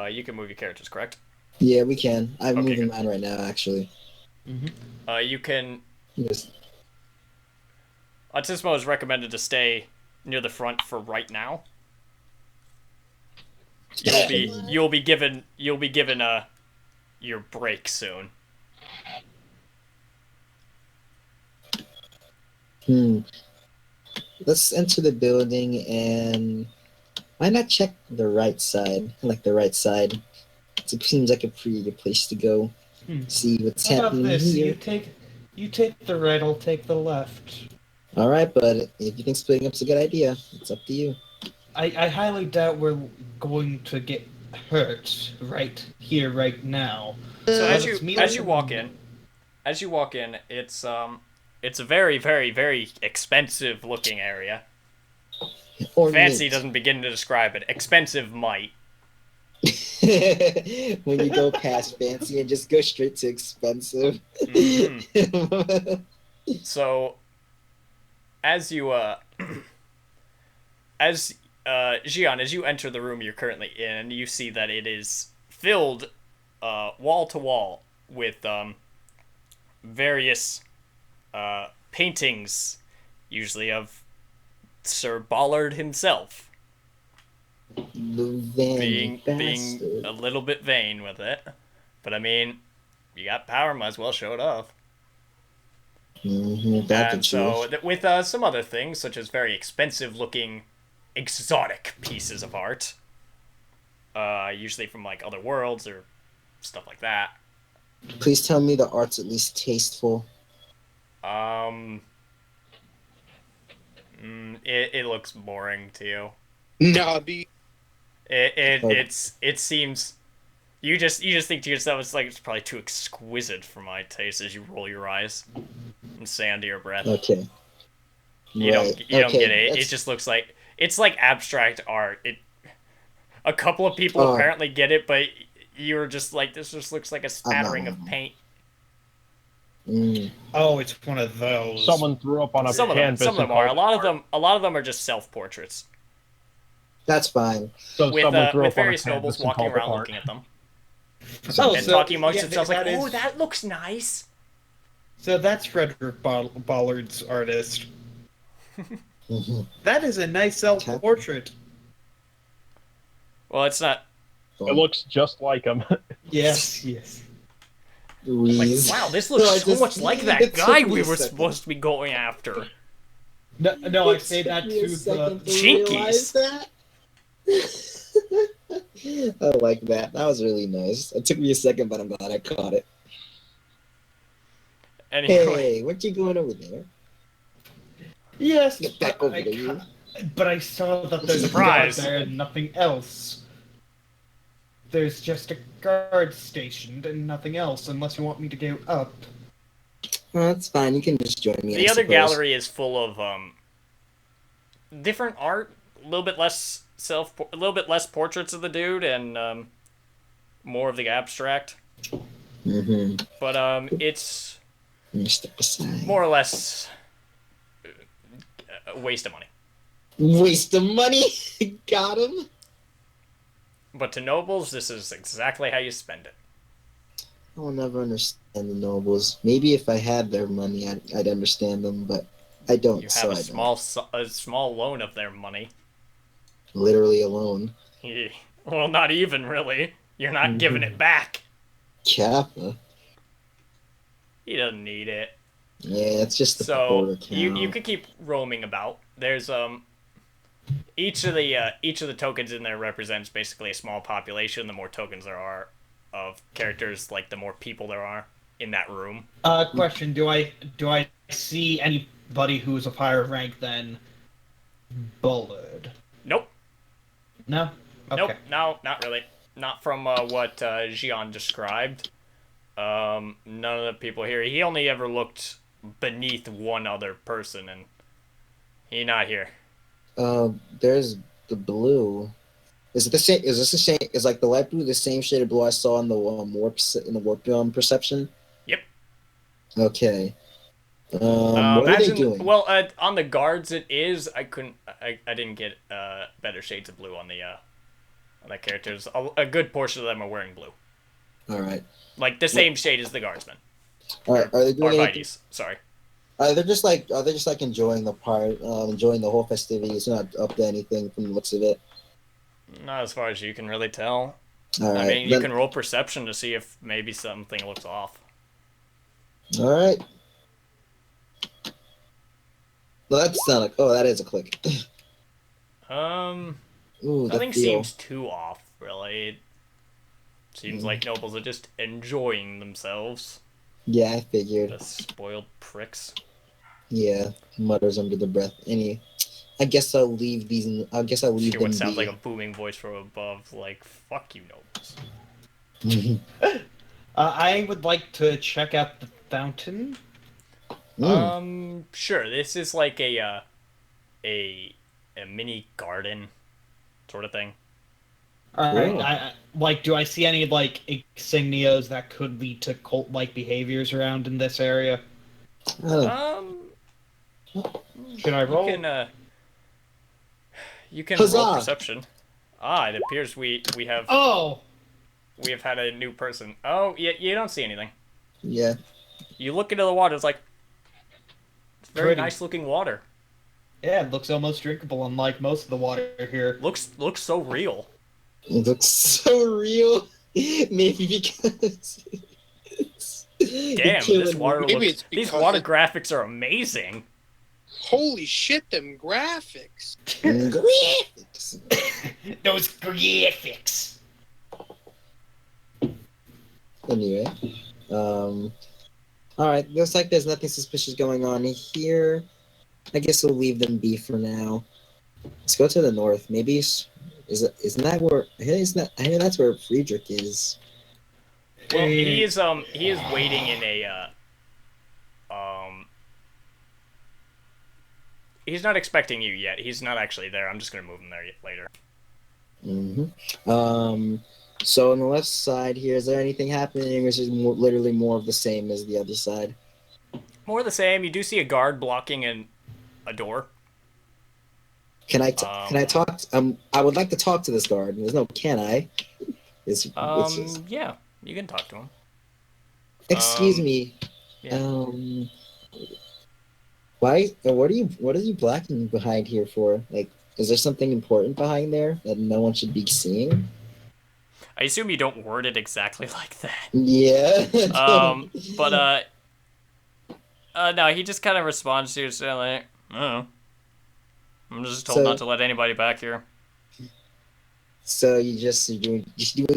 you can move your characters, correct? Yeah, we can. I'm Okay, moving good. mine right now, actually. You can. Yes. Autismo is recommended to stay near the front for right now. You'll be given your break soon. Let's enter the building and why not check the right side? Like the right side. It seems like a pretty good place to go. See what's How about happening this? here. You take the right, I'll take the left. Alright, but if you think splitting up's a good idea, it's up to you. I highly doubt we're going to get hurt right here, right now. So as It's you walk in, it's a very, very, very expensive looking area. Fancy doesn't begin to describe it. Expensive might. When you go past fancy and just go straight to expensive. So, as you Gian, as you enter the room you're currently in, you see that it is filled wall to wall with various paintings, usually of Sir Ballard himself. Being a little bit vain with it, but I mean, you got power, might as well show it off. And so, with some other things, such as very expensive-looking, exotic pieces of art, usually from like other worlds or stuff like that. Please tell me the art's at least tasteful. It looks boring to you. Nobby. It seems you just think to yourself it's probably too exquisite for my taste as you roll your eyes and say under your breath. Okay. You don't get it. It just looks like it's like abstract art. A couple of people apparently get it, but you're just like, this just looks like a spattering of paint. Oh, it's one of those. Someone threw up on a canvas. Some of them are. A lot of them are just self-portraits. That's fine. So with various nobles walking around looking at them. And talking amongst themselves like, oh, that looks nice. So that's Frederick Ballard's artist. That is a nice self-portrait. Well, it's not. It looks just like him. Yes. Like, wow, this looks so much like that guy we were supposed to be going after. No, I say that to the Jinkies. I like that. That was really nice. It took me a second, but I'm glad I caught it. Anyway. Hey, what you going over there? Yes, Get back over there. But I saw that there's Surprise. a guard there and nothing else. There's just a guard stationed and nothing else, unless you want me to go up. Well, that's fine. You can just join me. The other gallery is full of different art, a little bit less portraits of the dude and more of the abstract. Mm-hmm. But it's Step aside. more or less a waste of money. Waste of money. Got him. But to nobles, this is exactly how you spend it. I will never understand the nobles. Maybe if I had their money, I'd understand them, but I don't. You so have I don't. a small loan of their money. Literally alone. Well, not even really. You're not giving it back. Kappa. He doesn't need it. Yeah, it's just the So border you count. could keep roaming about. There's each of the tokens in there represents basically a small population. The more tokens there are of characters, like the more people there are in that room. Question: Do I see anybody who's of higher rank than Bullard? Nope. No. Okay. Nope. No, not really. Not from what Gian described. None of the people here. He only ever looked beneath one other person, and he not here. There's the blue. Is it the same? Is this the same? Is like the light blue the same shade of blue I saw in the warp perception? Yep. Okay. What are they Imagine. doing? Well, on the guards it is. I didn't get better shades of blue on the characters. A good portion of them are wearing blue. All right. Like the same shade as the guardsmen. All right. Are they Or doing anything? Vites, sorry. Are they just like enjoying the part, enjoying the whole festivities? Not up to anything from the looks of it. Not as far as you can really tell. All right. I mean, you can roll perception to see if maybe something looks off. All right. Well, that's not a. Oh, that is a click. Um, Ooh, the nothing feel. seems too off, really. It seems like nobles are just enjoying themselves. Yeah, I figured. The spoiled pricks. Yeah, mutters under the breath. I guess I'll leave these. I guess I'll leave Hear them what sounds be. like a booming voice from above, like, fuck you, nobles. I would like to check out the fountain. Sure. This is like a mini garden sort of thing. Alright, do I see any, like, insignias that could lead to cult-like behaviors around in this area? Should I roll? You can roll Huzzah! perception. It appears we have we have had a new person. Oh, yeah, you don't see anything. Yeah. You look into the water, it's like it's very Pretty. nice looking water. Yeah, it looks almost drinkable, unlike most of the water here. Looks so real. It looks so real. Maybe because. Damn, this water Maybe looks. it's These because water it- graphics are amazing. Holy shit, them graphics. Graphics. Those graphics! Anyway, all right. Looks like there's nothing suspicious going on here. I guess we'll leave them be for now. Let's go to the north. Maybe isn't that where? I hear that's where Friedrich is. Well, he is waiting in a he's not expecting you yet. He's not actually there. I'm just gonna move him there later. So on the left side here, is there anything happening, or is it literally more of the same as the other side? More of the same. You do see a guard blocking a door. Can I talk? I would like to talk to this guard. There's no can I? It's just, Yeah, you can talk to him. excuse me. Yeah. Why? What are you blacking behind here for? Like, is there something important behind there that no one should be seeing? I assume you don't word it exactly like that. Yeah. No, he just kind of responds to you saying like, I don't know. I'm just told So- not to let anybody back here. So you're doing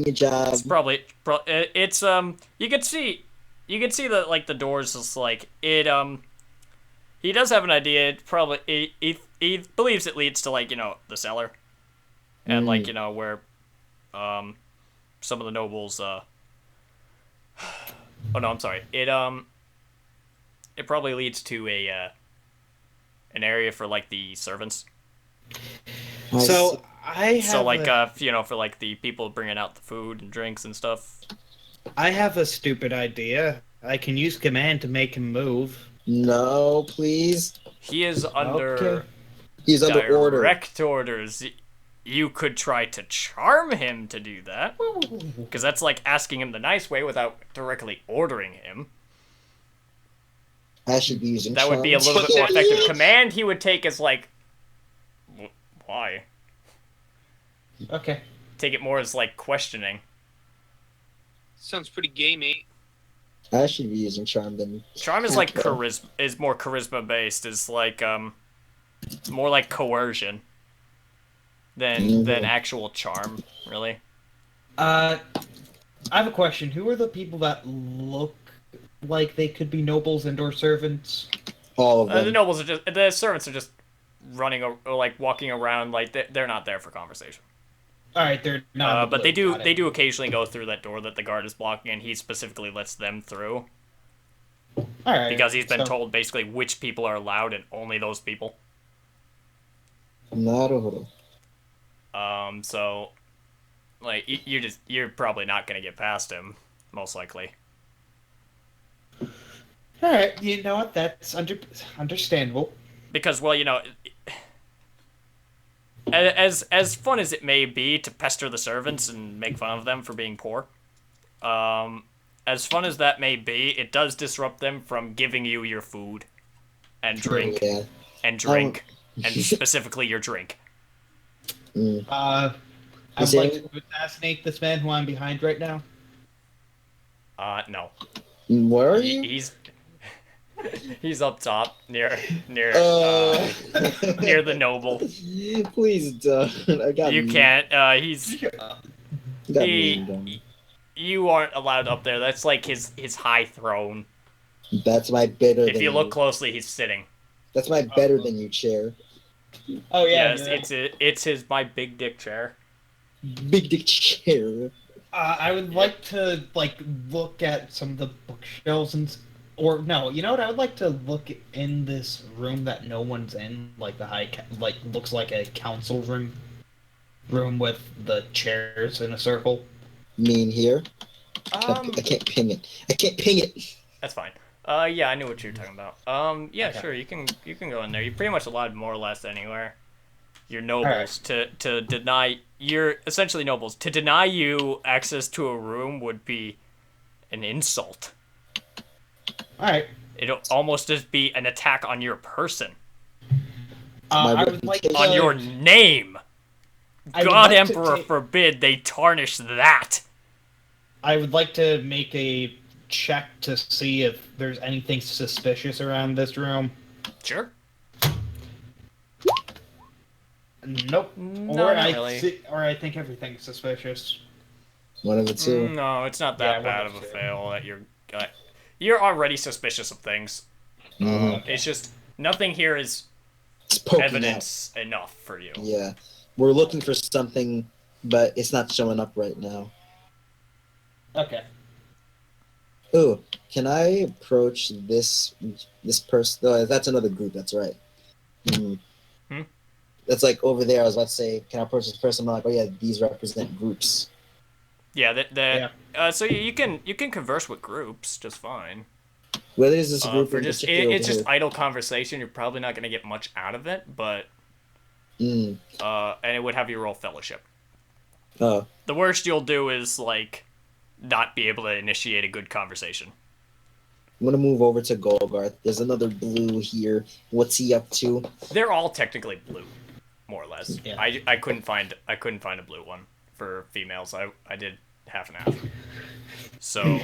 your job. It's probably it's you could see the like the doors is like it he does have an idea. It probably he believes it leads to like the cellar, and like where some of the nobles oh no, I'm sorry, it probably leads to an area for like the servants. So I have So like for like the people bringing out the food and drinks and stuff. I have a stupid idea. I can use command to make him move. No, please. He is under Okay. He's under order. direct orders. You could try to charm him to do that, because that's like asking him the nice way without directly ordering him. I should be using That would be a charms. little bit more effective. Command he would take as like, why? Okay. Take it more as like questioning. Sounds pretty gay, mate. I should be using charm then. Charm is like is more charisma based. Is like more like coercion than actual charm, really. I have a question. Who are the people that look like they could be nobles and/or servants? All of them. The nobles are just the servants are just running or like walking around like they're not there for conversation. All right, they're not. But they Got it. do occasionally go through that door that the guard is blocking, and he specifically lets them through All right. because he's been so- told basically which people are allowed and only those people. Naruhodo. So like you're probably not gonna get past him, most likely. All right. You know what? That's understandable. Because, well, as fun as it may be to pester the servants and make fun of them for being poor, as fun as that may be, it does disrupt them from giving you your food and drink Yeah. and specifically your drink. I Is would like there- to assassinate this man who I'm behind right now. No, Where are you? he's up top near near the noble. Please don't. I got You me. can't. He's Got me he. done. You aren't allowed up there. That's like his high throne. That's my better If than you look closely, he's sitting. That's my better than you chair. Oh yeah. Yes, it's his my big dick chair. Big dick chair. I would like to look at some of the bookshelves or no, you know what? I would like to look in this room that no one's in, like the looks like a council room with the chairs in a circle. Mean here? I can't ping it. I can't ping it. That's fine. Yeah, I knew what you were talking about. Yeah, Okay. sure, you can go in there. You're pretty much allowed more or less anywhere. You're nobles to deny you're essentially nobles. To deny you access to a room would be an insult. All right. It'll almost just be an attack on your person, I would like to, on your name. I would God like to Emperor forbid they tarnish that. I would like to make a check to see if there's anything suspicious around this room. Sure. Nope. No, or not really. Or I think everything's suspicious. One of the two. No, it's not that Yeah, bad one of of a two. fail that you're already suspicious of things. It's just nothing here is It's poking evidence enough for you. out. Yeah. We're looking for something, but it's not showing up right now. Okay. Ooh, can I approach this person? Oh, that's another group. That's right. That's like over there. I was about to say, can I approach this person? I'm like, oh yeah, these represent groups. Yeah, so you can converse with groups just fine. Whether is this group For in just particular it's over just idle conversation. You're probably not gonna get much out of it, but here? and it would have you roll fellowship. Oh, The worst you'll do is like not be able to initiate a good conversation. I'm gonna move over to Golgarth. There's another blue here. What's he up to? They're all technically blue, more or less. Yeah. I couldn't find a blue one for females. I did half and half. So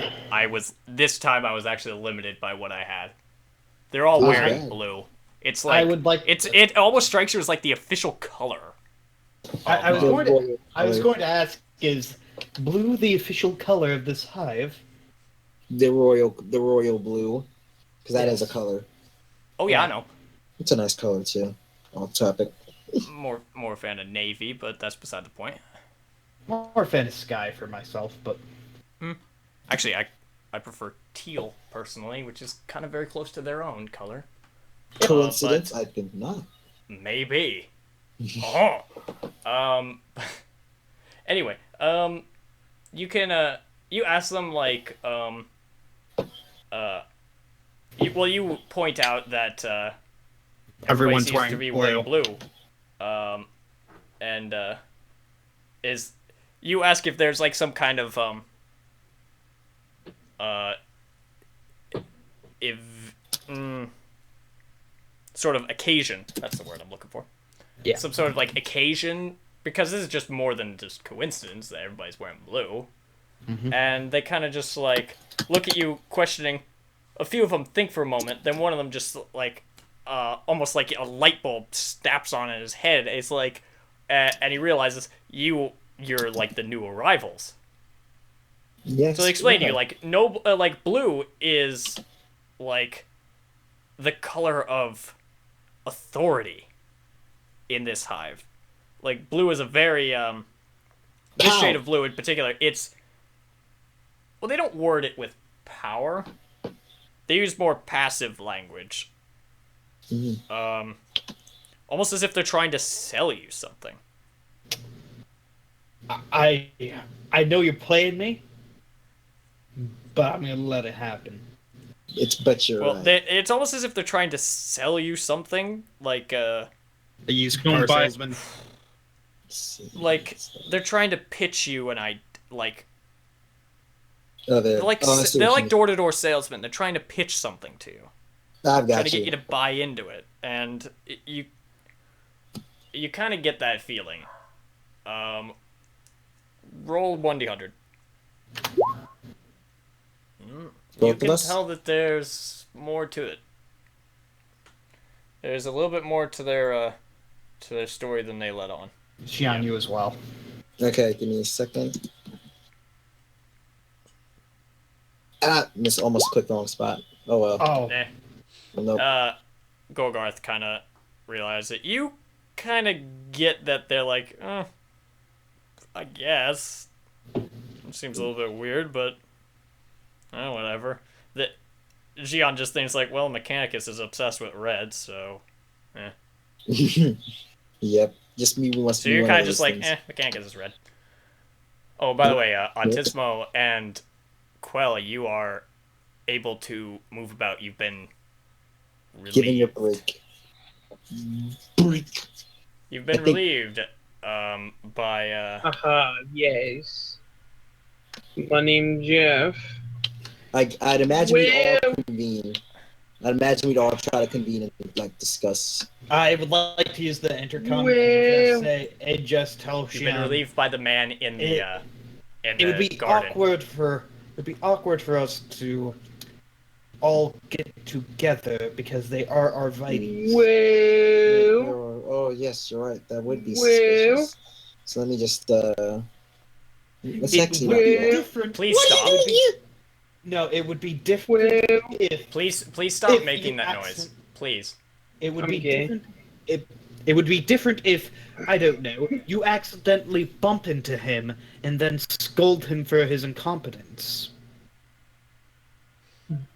this time I was actually limited by what I had. They're all Not wearing bad. blue. It's like I would like. it almost strikes you as like the official color. I was The going to. royal I was color. going to ask: is blue the official color of this hive? The royal blue, because that is a Yes. color. Oh yeah, I know. It's a nice color too. Off topic. More a fan of navy, but that's beside the point. More fan of sky for myself, but Actually, I prefer teal personally, which is kind of very close to their own color. Coincidence? I think not. Maybe. Oh. Anyway, you can you ask them like you point out that everybody Everyone's seems to be wearing blue. blue, and is you ask if there's like some kind of if sort of occasion. That's the word I'm looking for. Yeah. Some sort of like occasion, because this is just more than just coincidence that everybody's wearing blue. Mhm. And they kind of just like look at you questioning. A few of them think for a moment, then one of them just like almost like a light bulb snaps on in his head. It's like and he realizes you're like the new arrivals. Yes. So they explain to you yeah. like no like blue is like the color of authority in this hive. Like blue is a very this Pow. shade of blue in particular, it's well, they don't word it with power. They use more passive language. Mhm. Almost as if they're trying to sell you something. I know you're playing me, but I'm gonna let it happen. But you're Well, right. it's almost as if they're trying to sell you something, like A used Don't car buy- salesman. like they're trying to pitch you like Oh, they're like I see they're what you like mean. door-to-door salesmen. They're trying to pitch something to you. I've Trying got to get you. you to buy into it, and you kind of get that feeling. Roll 1d100. You Both of can us? tell that there's more to it. There's a little bit more to their story than they let on. Xian, you as well. Okay, give me a second. Almost clicked the wrong spot. Oh well. Oh, Eh. Nope. Gorgarth kind of realized that you kind of get that they're like, I guess. It seems a little bit weird, but whatever. That Xion just thinks like, well, Mechanicus is obsessed with red, so Yep. Just me must so be you're one kind of of just those like, things. Mechanicus is red. Oh, by the way, Autismo and Quell, you are able to move about. You've been Giving you a relieved. break. You've been I think- relieved by Haha, yes. My name's Jeff. I'd imagine we'd all Well- convene. I'd imagine we'd all try to convene and like discuss. I would like to use the intercom Well- and just tell you've been Xian. relieved by the man in the It would be garden. awkward for us to all get together because they are our Vites. Well, Oh yes, you're right. That would be Well- suspicious. So let me just let's It actually would not be do that. different. Please stop. No, it would be different if Please stop If making you that accent- noise. Please. it would I'm be gay. different. It would be different if, I don't know, you accidentally bump into him and then scold him for his incompetence.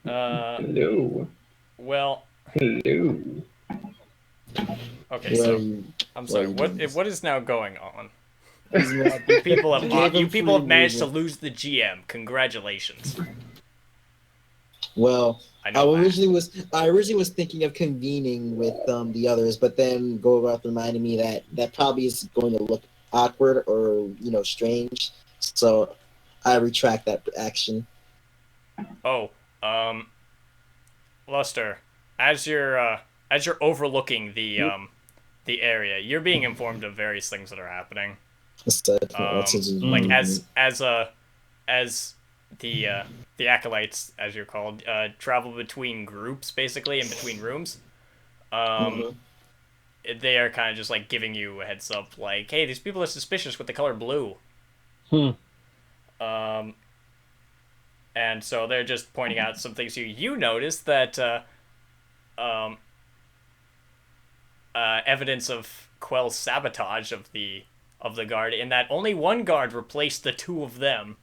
hello. Well, Hello. okay. Where So are you? I'm sorry. Why are you doing What is now going on? this? You people have Gave him free managed to movement. lose the GM. Congratulations. Well, I I know. that. originally was thinking of convening with the others, but then Golgoth reminded me that probably is going to look awkward or strange. So I retract that action. Oh, Luster, as you're overlooking the area, you're being informed of various things that are happening. Like as the acolytes, as you're called, travel between groups, basically, in between rooms. They are kind of just like giving you a heads up, like, hey, these people are suspicious with the color blue. And so they're just pointing out some things to you. You notice that evidence of Quell's sabotage of the guard, in that only one guard replaced the two of them.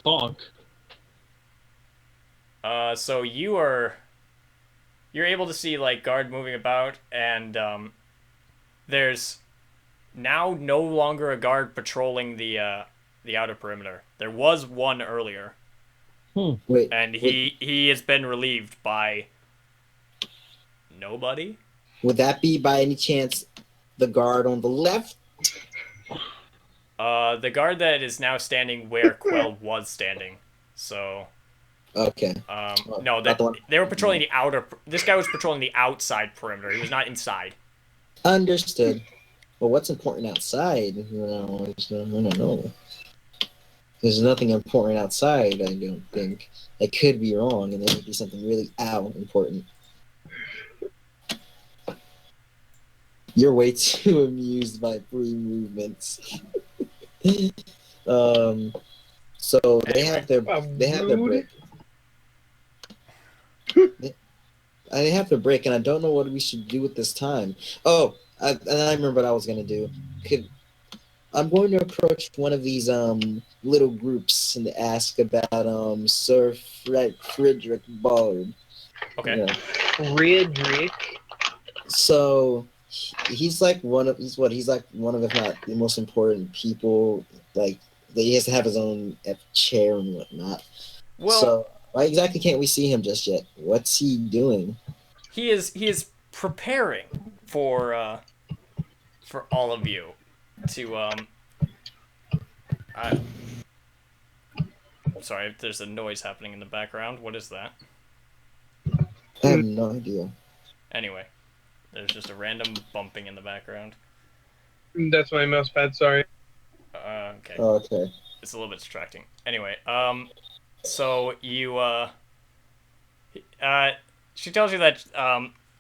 Bonk. So you're able to see like guard moving about, and there's now no longer a guard patrolling the outer perimeter. There was one earlier, Wait, and he has been relieved by nobody. would that be by any chance the guard on the left? The guard that is now standing where Quell was standing. So, Okay. no, not the one- they were patrolling the outer. This guy was patrolling the outside perimeter. He was not inside. Understood. Well, what's important outside? I don't know. There's nothing important outside, I don't think. I could be wrong, and there would be something really important. You're way too amused by free movements. So they have their break. They have their break, and I don't know what we should do with this time. Oh, I remember what I was gonna do. I'm going to approach one of these little groups and ask about Sir Frederick Ballard. Okay. Yeah. Friedrich. So he's like one of if not the most important people. Like he has to have his own chair and whatnot. Well, So why exactly can't we see him just yet? What's he doing? he is preparing for all of you to sorry, there's a noise happening in the background. What is that? I have no idea. Anyway, there's just a random bumping in the background. That's my mouse pad. Sorry. Okay. Oh, okay. It's a little bit distracting. Anyway, so you, she tells you that,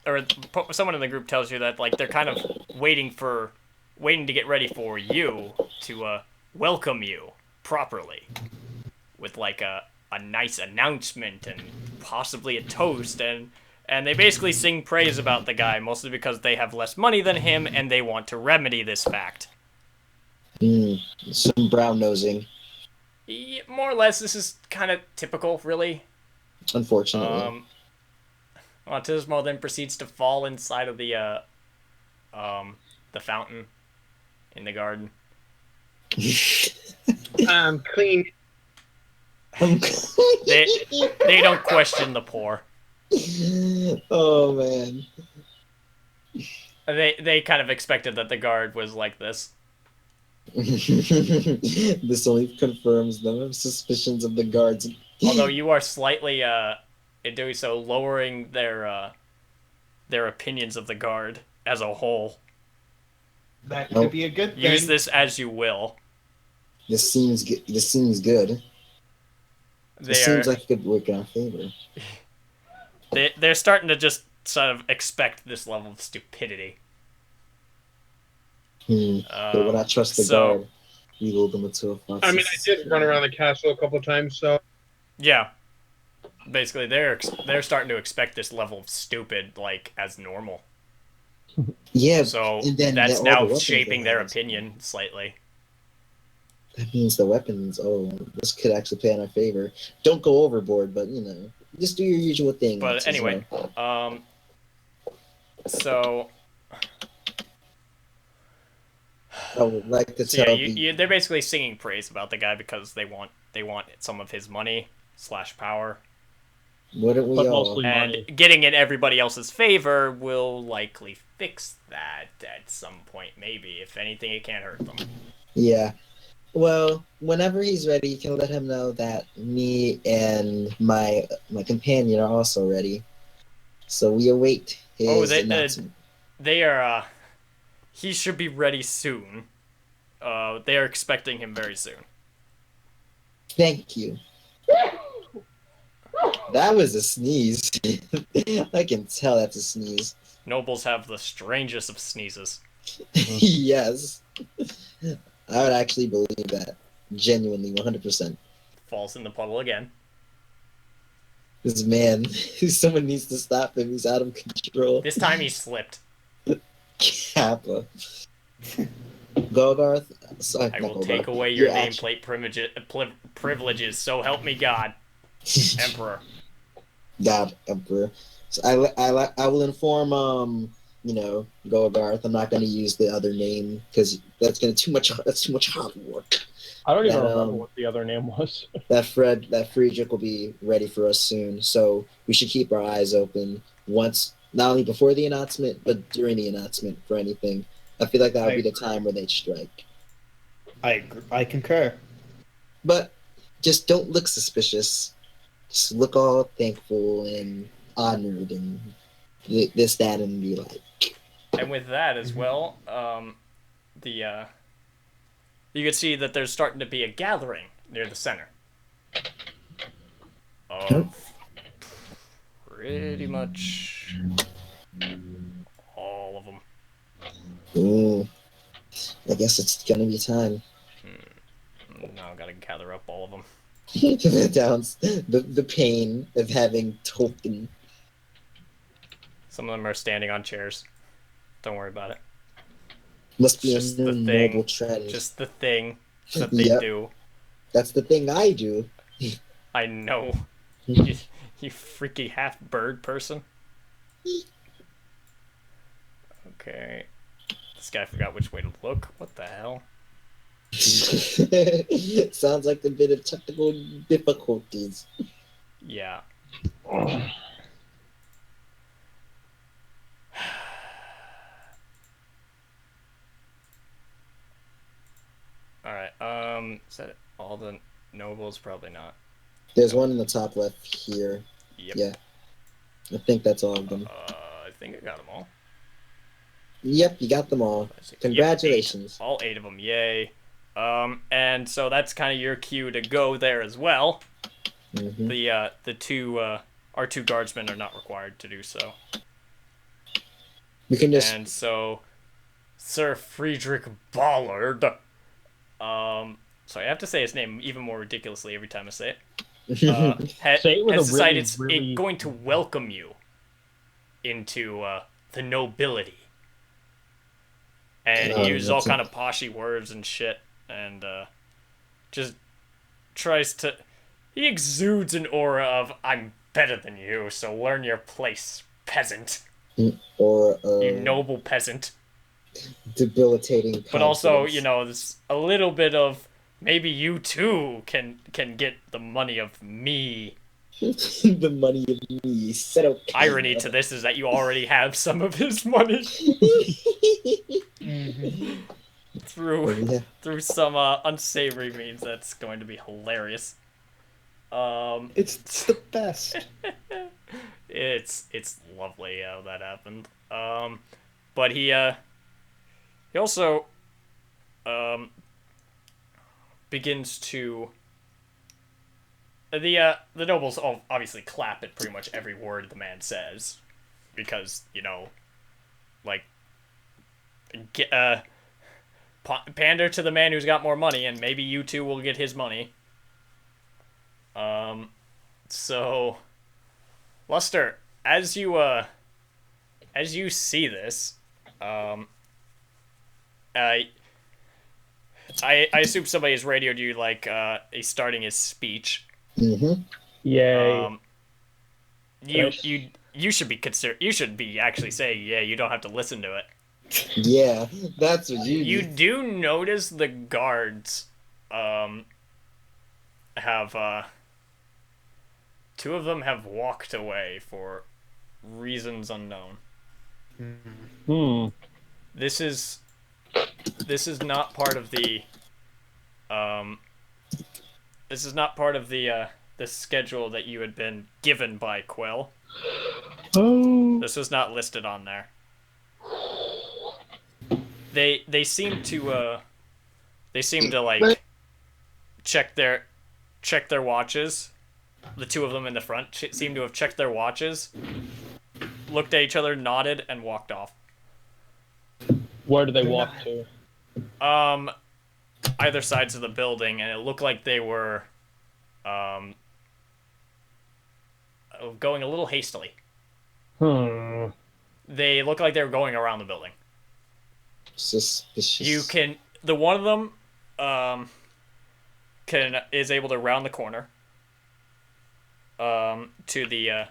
or someone in the group tells you that, like, they're kind of waiting to get ready for you to, welcome you properly with, like, a nice announcement and possibly a toast, and they basically sing praise about the guy, mostly because they have less money than him, and they want to remedy this fact. Some brown nosing, Yeah, more or less, this is kind of typical, really. unfortunately. Autismo then proceeds to fall inside of the fountain in the garden. I'm clean. They don't question the poor. Oh man. They kind of expected that the guard was like this. This only confirms the suspicions of the guards. Although you are slightly, in doing so, lowering their opinions of the guard as a whole. That could be a good thing. Use this as you will. This seems good. This seems like it could work in our favor. They're starting to just sort of expect this level of stupidity. But when I trust the guard, we will them into a fox. I mean, I did run around the castle a couple times, so. Yeah. Basically, they're starting to expect this level of stupid, like, as normal. Yeah. So and then that's all now the shaping their weapons. opinion slightly. That means the weapons. Oh, this could actually play in our favor. Don't go overboard, but just do your usual thing. But anyway, so I would like to So tell yeah, they're basically singing praise about the guy because they want some of his money / power. Wouldn't we But all? mostly And money. getting in everybody else's favor will likely fix that at some point, maybe. If anything, it can't hurt them. Yeah. Well, whenever he's ready, you can let him know that me and my companion are also ready. So we await his announcement. They are. He should be ready soon. They are expecting him very soon. Thank you. That was a sneeze. I can tell that's a sneeze. Nobles have the strangest of sneezes. Yes. I would actually believe that. Genuinely, 100%. Falls in the puddle again. This man, someone needs to stop him. He's out of control. This time he slipped. Kappa. Gogarth. I will take away your nameplate privileges, so help me God. Emperor. God, Emperor. So I will inform go Garth. I'm not gonna use the other name because that's too much hard work. I don't even That, remember what the other name was. that Friedrich will be ready for us soon. So we should keep our eyes open once, not only before the announcement, but during the announcement for anything. I feel like that would be the time where they'd strike. I concur. But just don't look suspicious. Just look all thankful and honored and this, that, and be like. And with that as well, you can see that there's starting to be a gathering near the center of pretty much all of them. Ooh, I guess it's gonna be time. Now I gotta gather up all of them. The pain of having token. Some of them are standing on chairs. Don't worry about it. Must be Just a new the thing. noble trend. Just the thing that they Yep. do. That's the thing I do. I know. You freaky half bird person. Okay. This guy forgot which way to look. What the hell? Sounds like a bit of technical difficulties. Yeah. Alright, is that all the nobles? Probably not. There's one in the top left here. Yep. Yeah. I think that's all of them. I think I got them all. Yep, you got them all. Congratulations. Yep, all 8 of them, yay. And so that's kind of your cue to go there as well. Mm-hmm. Our 2 guardsmen are not required to do so. We can just. And so, Sir Friedrich Ballard. So I have to say his name even more ridiculously every time I say it. Say it with has a decided really... it's going to welcome you into the nobility. And he uses all kind of poshy words and shit, and just tries to. He exudes an aura of "I'm better than you, so learn your place, peasant." Or you noble peasant. Debilitating. But also, there's a little bit of maybe you too can get the money of me. The money of me. Irony to this is that you already have some of his money. Through some unsavory means. That's going to be hilarious. It's the best. It's lovely how that happened. But he also begins to the nobles all obviously clap at pretty much every word the man says, because pander to the man who's got more money, and maybe you two will get his money. So Luster, as you see this, I assume somebody has radioed you he's starting his speech. Mm-hmm. Yay. You should be you should be actually saying, yeah, you don't have to listen to it. Yeah, that's what you do. Do notice the guards have 2 of them have walked away for reasons unknown. This is not part of the the schedule that you had been given by Quill. This was not listed on there. They seem to check their watches. The 2 of them in the front seem to have checked their watches, looked at each other, nodded, and walked off. Where do they walk to? Either sides of the building, and it looked like they were going a little hastily. They look like they were going around the building. Suspicious. The one of them is able to round the corner to the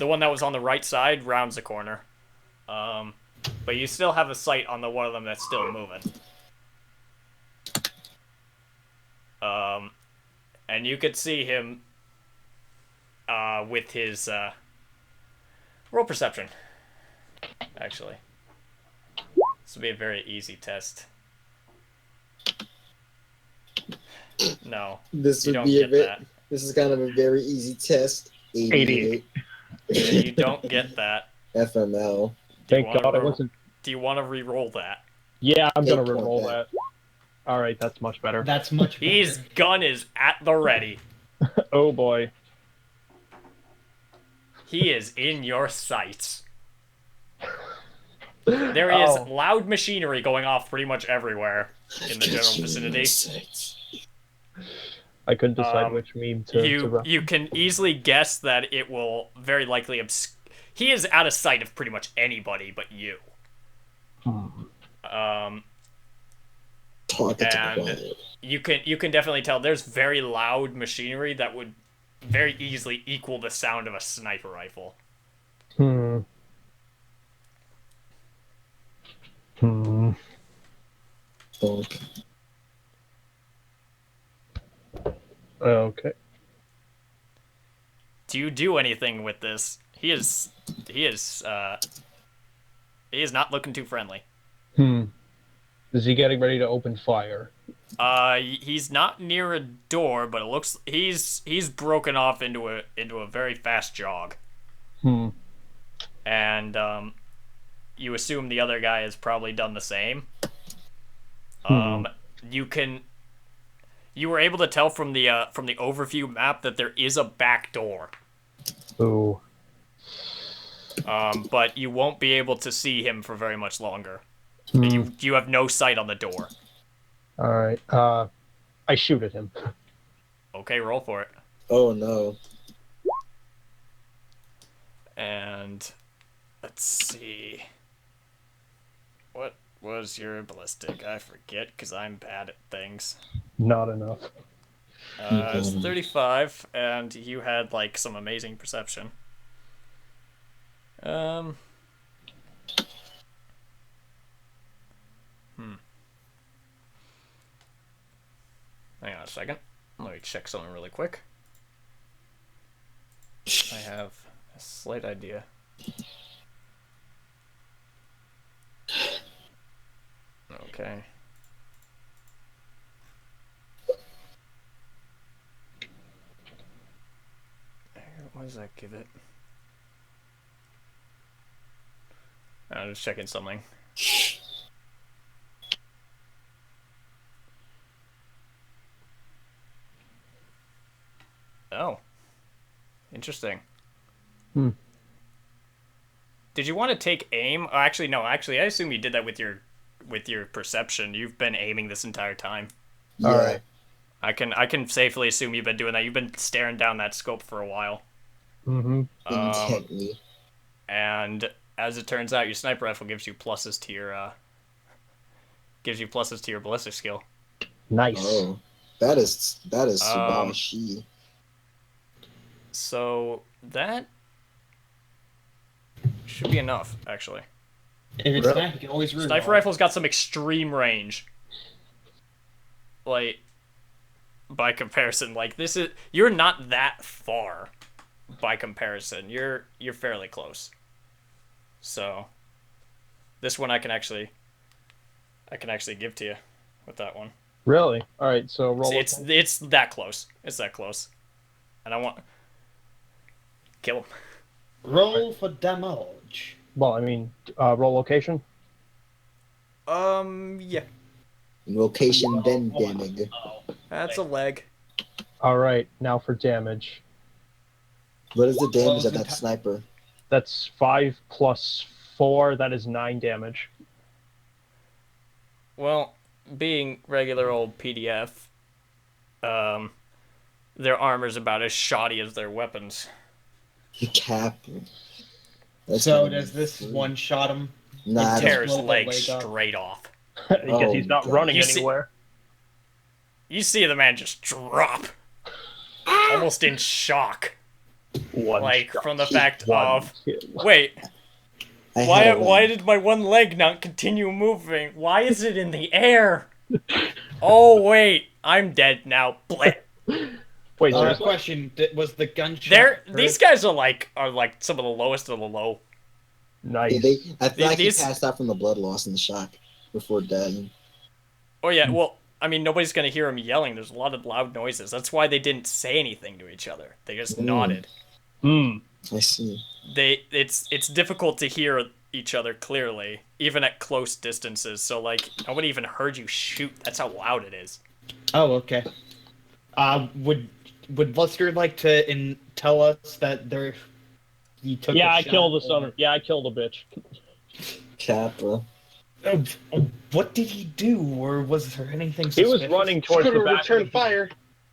one that was on the right side rounds the corner. but you still have a sight on the one of them that's still moving. And you could see him with his roll perception. Actually, this will be a very easy test. No, This you would don't be a get bit. that. This is kind of a very easy test. 88 You don't get that. FML. Thank God I wasn't. Do you want to re-roll that? Yeah, I'm gonna 8 point re-roll bet. that. All right, that's much better. That's much better. His gun is at the ready. Oh boy. He is in your sights. There is Oh. loud machinery going off pretty much everywhere in the general vicinity. I couldn't decide which meme to run. You can easily guess that it will very likely he is out of sight of pretty much anybody but you. And you can definitely tell there's very loud machinery that would very easily equal the sound of a sniper rifle. Okay. Do you do anything with this? He is not looking too friendly. Is he getting ready to open fire? He's not near a door, but it looks he's broken off into a very fast jog. And you assume the other guy has probably done the same. You were able to tell from the overview map that there is a back door. Ooh. But you won't be able to see him for very much longer. You have no sight on the door. All right. I shoot at him. Okay, roll for it. Oh no. And let's see. What was your ballistic? I forget because I'm bad at things. Not enough. It's 35, and you had like some amazing perception. Hang on a second. Let me check something really quick. I have a slight idea. Okay. What does that give it? I'm just checking something. Oh. Interesting. Did you want to take aim? Oh, actually, no. Actually, I assume you did that with your perception. You've been aiming this entire time. Yeah. All right. I can safely assume you've been doing that. You've been staring down that scope for a while. Intently. And as it turns out, your sniper rifle gives you pluses to your ballistic skill. Nice. Oh, that is Subashi. So that should be enough, actually. If it's not, you can always reroll. Sniper rifle's got some extreme range. Like, by comparison, like you're not that far. By comparison, you're fairly close. So, this one I can actually give to you with that one. Really? All right. So roll. See, it's that close. It's that close. And I want kill him. Roll for damage. Well, I mean, roll location. Yeah. Location then damage. That's a leg. All right. Now for damage. What is the damage of that sniper? That's 5 plus 4. That is 9 damage. Well, being regular old PDF, their armor's about as shoddy as their weapons. Cap. So does this one shot him? Nah, Tear his blow the leg leg up. straight off. Because he's not God. running You see- anywhere. You see the man just drop, almost in shock. One Like, shot. from the fact One of... kill. Wait, I had Why a why leg. did my one leg not continue moving? Why is it in the air? Oh wait, I'm dead now. Bleh. Wait, seriously? Question: was the gunshot? These guys are like some of the lowest of the low. Nice. I feel like he These- passed out from the blood loss and the shock before dying. Oh yeah, well, I mean nobody's gonna hear him yelling. There's a lot of loud noises. That's why they didn't say anything to each other. They just nodded. Hmm. I see. It's difficult to hear each other clearly, even at close distances. So like nobody even heard you shoot. That's how loud it is. Oh, okay. Would Luster like to tell us that he took? Yeah, a I shot, killed the son or- of. Yeah, I killed a bitch. Kappa. What did he do, or was there anything? He was suspicious? running towards Could the have back. returned fire.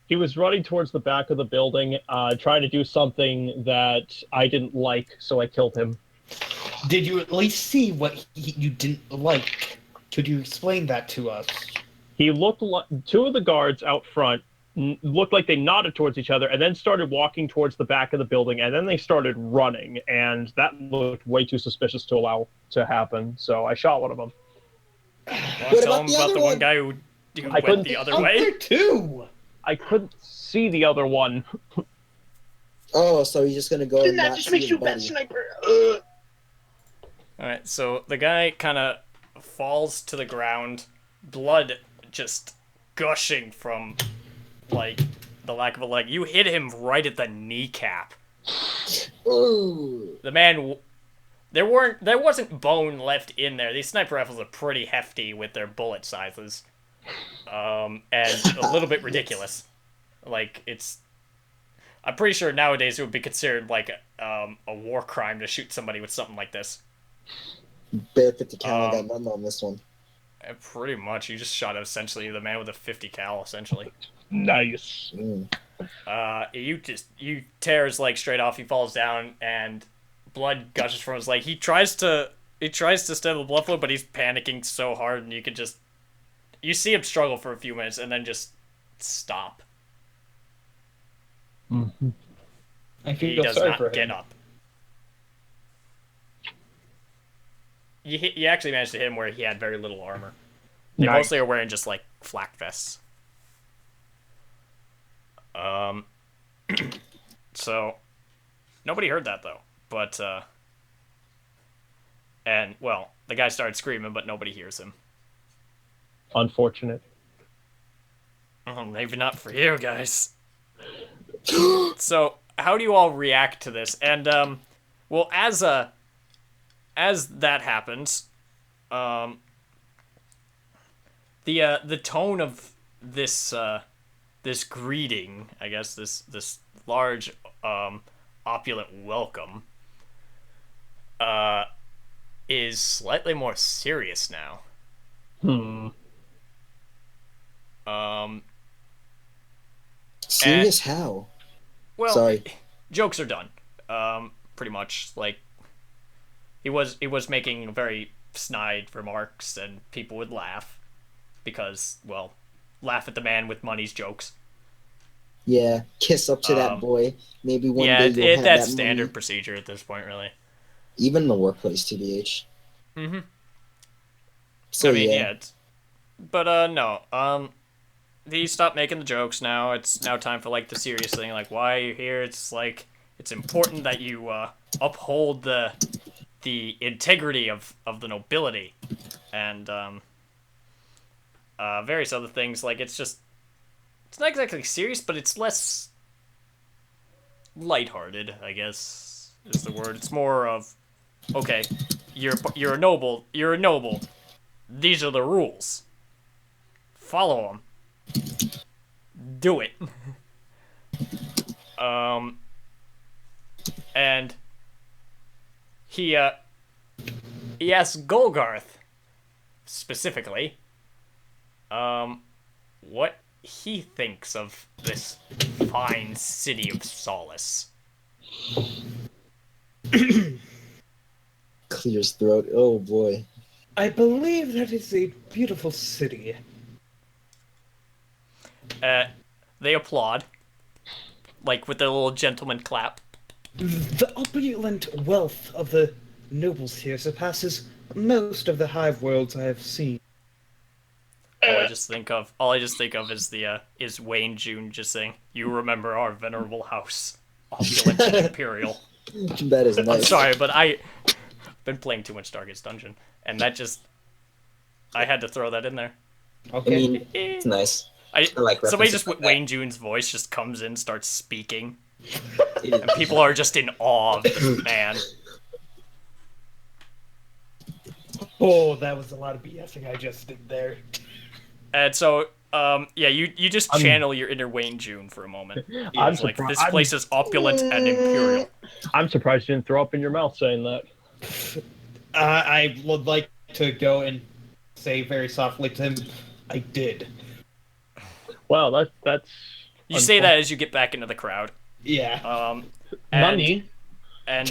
He was running towards the back of the building, trying to do something that I didn't like, so I killed him. Did you at least see what you didn't like? Could you explain that to us? He looked like two of the guards out front looked like they nodded towards each other and then started walking towards the back of the building, and then they started running, and that looked way too suspicious to allow to happen. So I shot one of them. Want What to tell about him the about other the one one? guy who I went couldn't- the other Oh, way? there too. I couldn't see the other one. Oh, so he's just gonna go and Didn't that not just see make his you a bad buddy. sniper? Alright, so the guy kind of falls to the ground, blood just gushing from, like, the lack of a leg. You hit him right at the kneecap. Ooh. The man, there wasn't bone left in there. These sniper rifles are pretty hefty with their bullet sizes, and a little bit ridiculous. Like I'm pretty sure nowadays it would be considered like a war crime to shoot somebody with something like this. Bare 50 cal, got nothing on this one. Pretty much, you just shot essentially the man with a 50 cal, essentially. Nice. Mm. You tear his leg straight off. He falls down, and blood gushes from his leg. He tries to stem the blood flow, but he's panicking so hard, and you see him struggle for a few minutes, and then just stop. Mm-hmm. I He feel does sorry not for get him. up. You actually managed to hit him where he had very little armor. They Nice. mostly are wearing just like flak vests. So nobody heard that though. But and well, the guy started screaming, but nobody hears him. Unfortunate. Maybe not for you guys. So how do you all react to this? And well, as that happens, the tone of this this greeting, I guess this large opulent welcome, is slightly more serious now. Serious how? Well, Sorry. jokes are done. Pretty much like he was making very snide remarks, and people would laugh because, well, laugh at the man with money's jokes. Yeah, kiss up to that boy. Maybe one Yeah, day you'll have that's that standard money. procedure at this point, really. Even in the workplace, TBH. Mm-hmm. So I mean, yeah. but no. He stopped making the jokes now. It's now time for like the serious thing. Like, why are you here? It's like it's important that you uphold the integrity of the nobility, and various other things. Like it's not exactly serious, but it's less lighthearted, I guess is the word. It's more of, okay, you're a noble. You're a noble. These are the rules. Follow them. Do it. And he asks Golgarth specifically, what he thinks of this fine city of solace. Clears throat. Oh boy. I believe that is a beautiful city. They applaud, like with their little gentleman clap. The opulent wealth of the nobles here surpasses most of the hive worlds I have seen. All I just think of is Wayne June just saying, "You remember our venerable house, opulent and imperial." That is I'm nice. sorry, but I've been playing too much Darkest Dungeon, and I had to throw that in there. I Okay. mean, it's nice. I like somebody references just like with Wayne June's voice just comes in, starts speaking, and people are just in awe of this man. Oh, that was a lot of BSing I just did there. And so, yeah, you just channel your inner Wayne June for a moment. I'm It's like, surprised. this place is opulent and imperial. I'm surprised you didn't throw up in your mouth saying that. I would like to go and say very softly to him, I did. Wow, that's. You say that as you get back into the crowd. Yeah. Money. And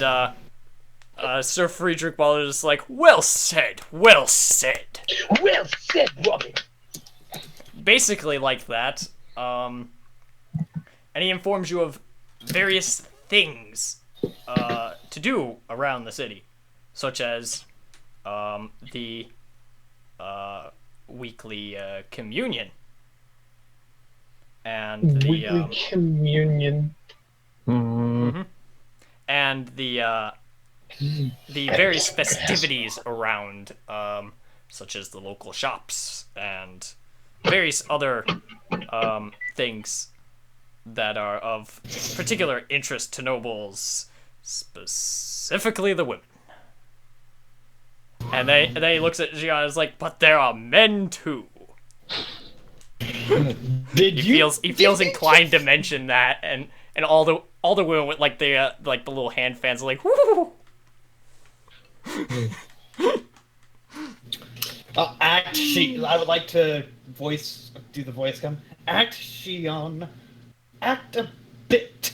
Sir Friedrich Waller is like, well said, well said. Well said, Robin. Basically like that. And he informs you of various things to do around the city, such as the weekly communion and the Weekly communion. and the various festivities around, such as the local shops and various other things that are of particular interest to nobles, specifically the women. And then he looks at Gian and is like, but there are men too. He feels inclined to mention that, and all the women with like the little hand fans are like, woo. I would like to do the voice come. Action. Act a bit.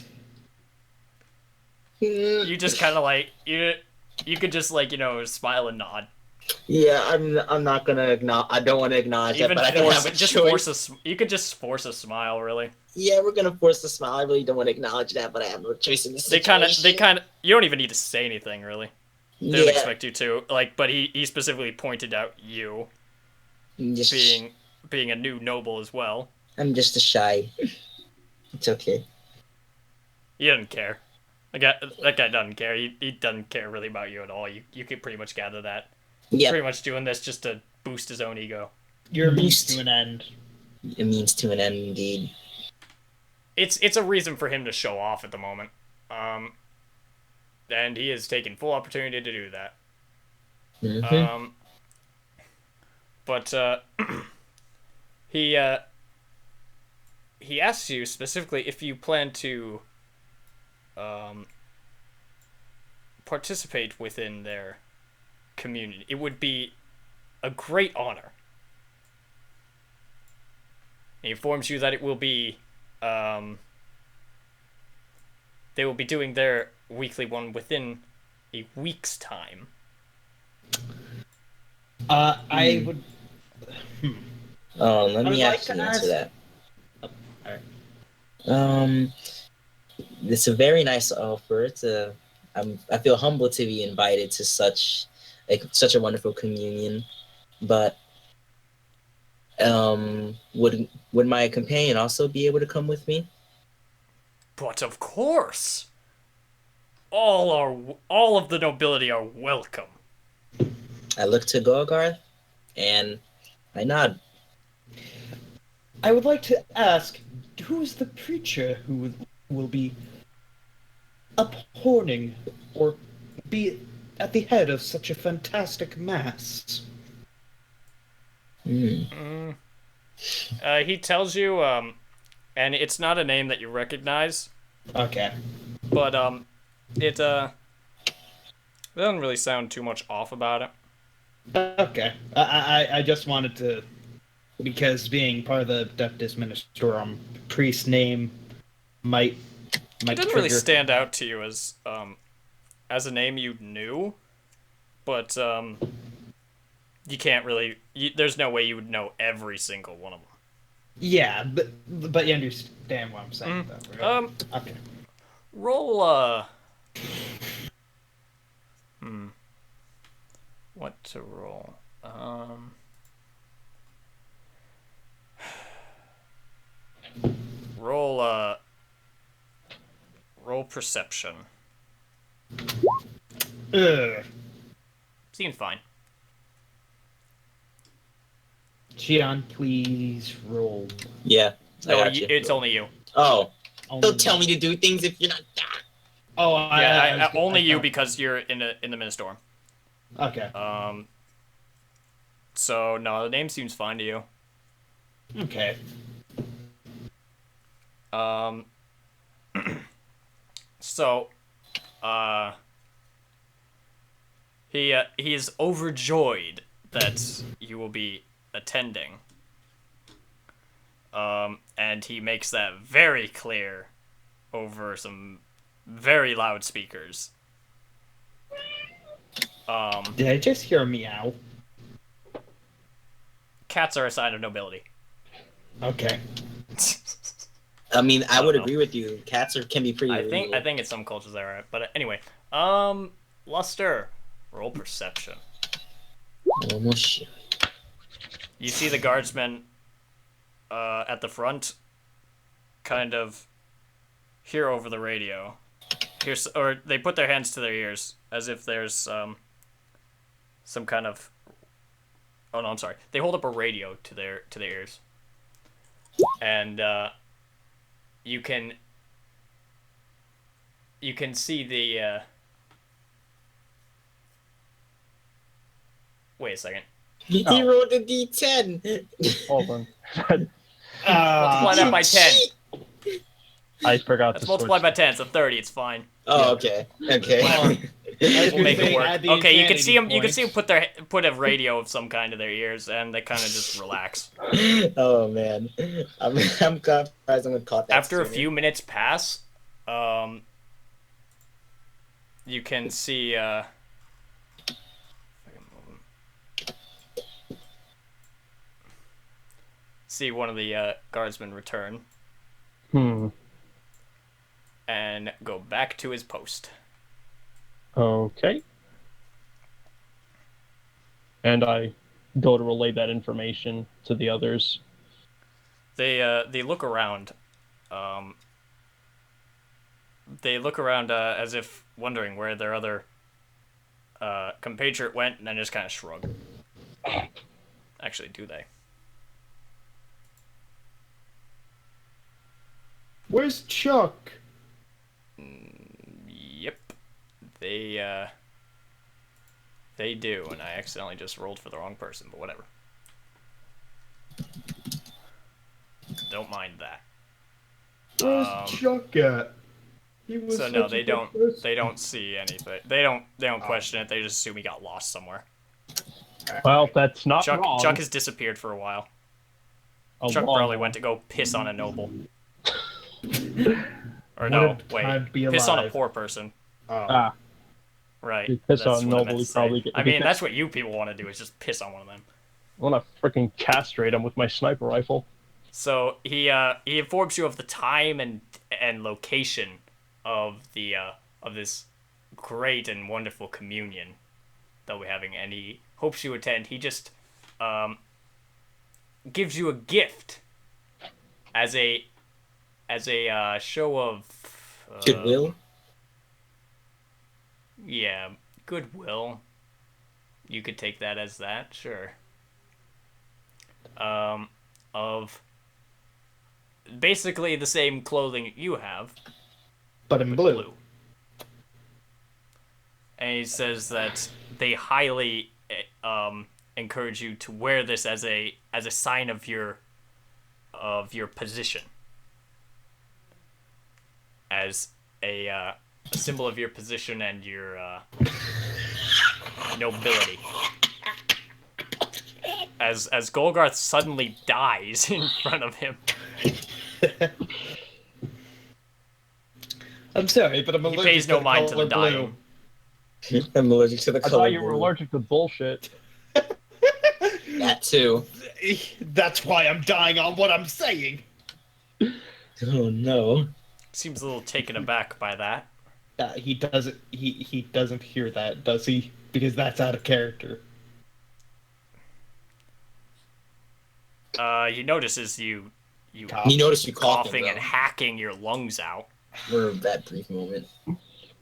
You just kind of like you could just like smile and nod. Yeah, I'm not gonna acknowledge. I don't want to acknowledge that, but I don't have a choice. You could just force a smile, really. Yeah, we're gonna force the smile. I really don't want to acknowledge that, but I have no choice in this situation. They kind of. You don't even need to say anything, really. They don't expect you to. But he specifically pointed out you being a new noble as well. I'm just a shy. It's okay. He doesn't care. That guy doesn't care. He doesn't care really about you at all. You can pretty much gather that. Yeah. Pretty much doing this just to boost his own ego. You're a means to an end. A means to an end, indeed. It's a reason for him to show off at the moment. And he is taking full opportunity to do that. Mm-hmm. But he asks you specifically if you plan to participate within their communion. It would be a great honor. He informs you that it will be they will be doing their weekly one within a week's time. I would. Let me like actually to answer that. Alright. It's a very nice offer. I feel humbled to be invited to such a wonderful communion, but would my companion also be able to come with me? But of course, all of the nobility are welcome. I look to Gorgarth, and I nod. I would like to ask, who's the preacher who will be upholding or be at the head of such a fantastic mass? He tells you, and it's not a name that you recognize. Okay. But it doesn't really sound too much off about it. Okay. I just wanted to, because being part of the Deputist Ministorum, priest name might It didn't really stand out to you as a name you knew, but you can't really. There's no way you would know every single one of them. Yeah, but you understand what I'm saying, though. Right? Okay. Roll what to roll. Roll roll perception. Ugh. Seems fine. Gian, please roll. Yeah. I No, got you. it's only you. Oh. Only Don't tell me to do things if you're not. Oh, Yeah, I only you thought- because you're in the Ministorm. Okay. So no, the name seems fine to you. Okay. So, he is overjoyed that you will be attending. And he makes that very clear over some very loud speakers. Did I just hear a meow? Cats are a sign of nobility. Okay. I mean, I would know. agree with you. Cats can be pretty. I think evil. in some cultures they're right. But anyway, Luster, roll perception. Almost shit. You see the guardsmen at the front kind of hear over the radio. Or they put their hands to their ears as if there's some kind of... Oh, no, I'm sorry. They hold up a radio to their ears. And you can see the... Wait a second. He rolled a D10. Hold on. Multiply that by 10. I forgot That's to multiplied switch. by 10. It's a 30. It's fine. Oh, okay. Okay. Well, We'll make it work. Add the Okay, you can see insanity them. You can see them points. put a radio of some kind to their ears, and they kind of just relax. Oh man, I'm surprised someone caught that. After a sooner. few minutes pass, you can see. See one of the guardsmen return and go back to his post. Okay. And I go to relay that information to the others. They look around. They look around as if wondering where their other compatriot went, and then just kind of shrug. Actually, do they? Where's Chuck? Yep. They do, and I accidentally just rolled for the wrong person, but whatever. Don't mind that. Where's Chuck at? He was So no, such a they good don't. person. They don't see anything. They don't question it. They just assume he got lost somewhere. Well, that's not Chuck wrong. Chuck has disappeared for a while. A Chuck long probably one. went to go piss on a noble. Or What no, a time to be wait. Piss on a alive. poor person. Oh. Right. You piss that's on what I noble, meant you to say. probably get- I if you mean, piss- that's what you people want to do is just piss on one of them. I want to freaking castrate him with my sniper rifle. So he informs you of the time and location of the of this great and wonderful communion that we're having, and he hopes you attend. He just gives you a gift as a show of Goodwill. Yeah, goodwill. You could take that as that, sure. Of basically the same clothing you have, But in blue. and he says that they highly encourage you to wear this as a sign of your position, as a symbol of your position and your nobility. As Golgarth suddenly dies in front of him. I'm sorry, but I'm He allergic pays no to mind to the color dying. I'm allergic to the I color thought you were blue. allergic to bullshit. That too. blue. That's why I'm dying on what I'm saying. Oh no. Seems a little taken aback by that. He doesn't. He doesn't hear that, does he? because that's out of character. He notices you You notice you coughing and though, hacking your lungs out. for that brief moment.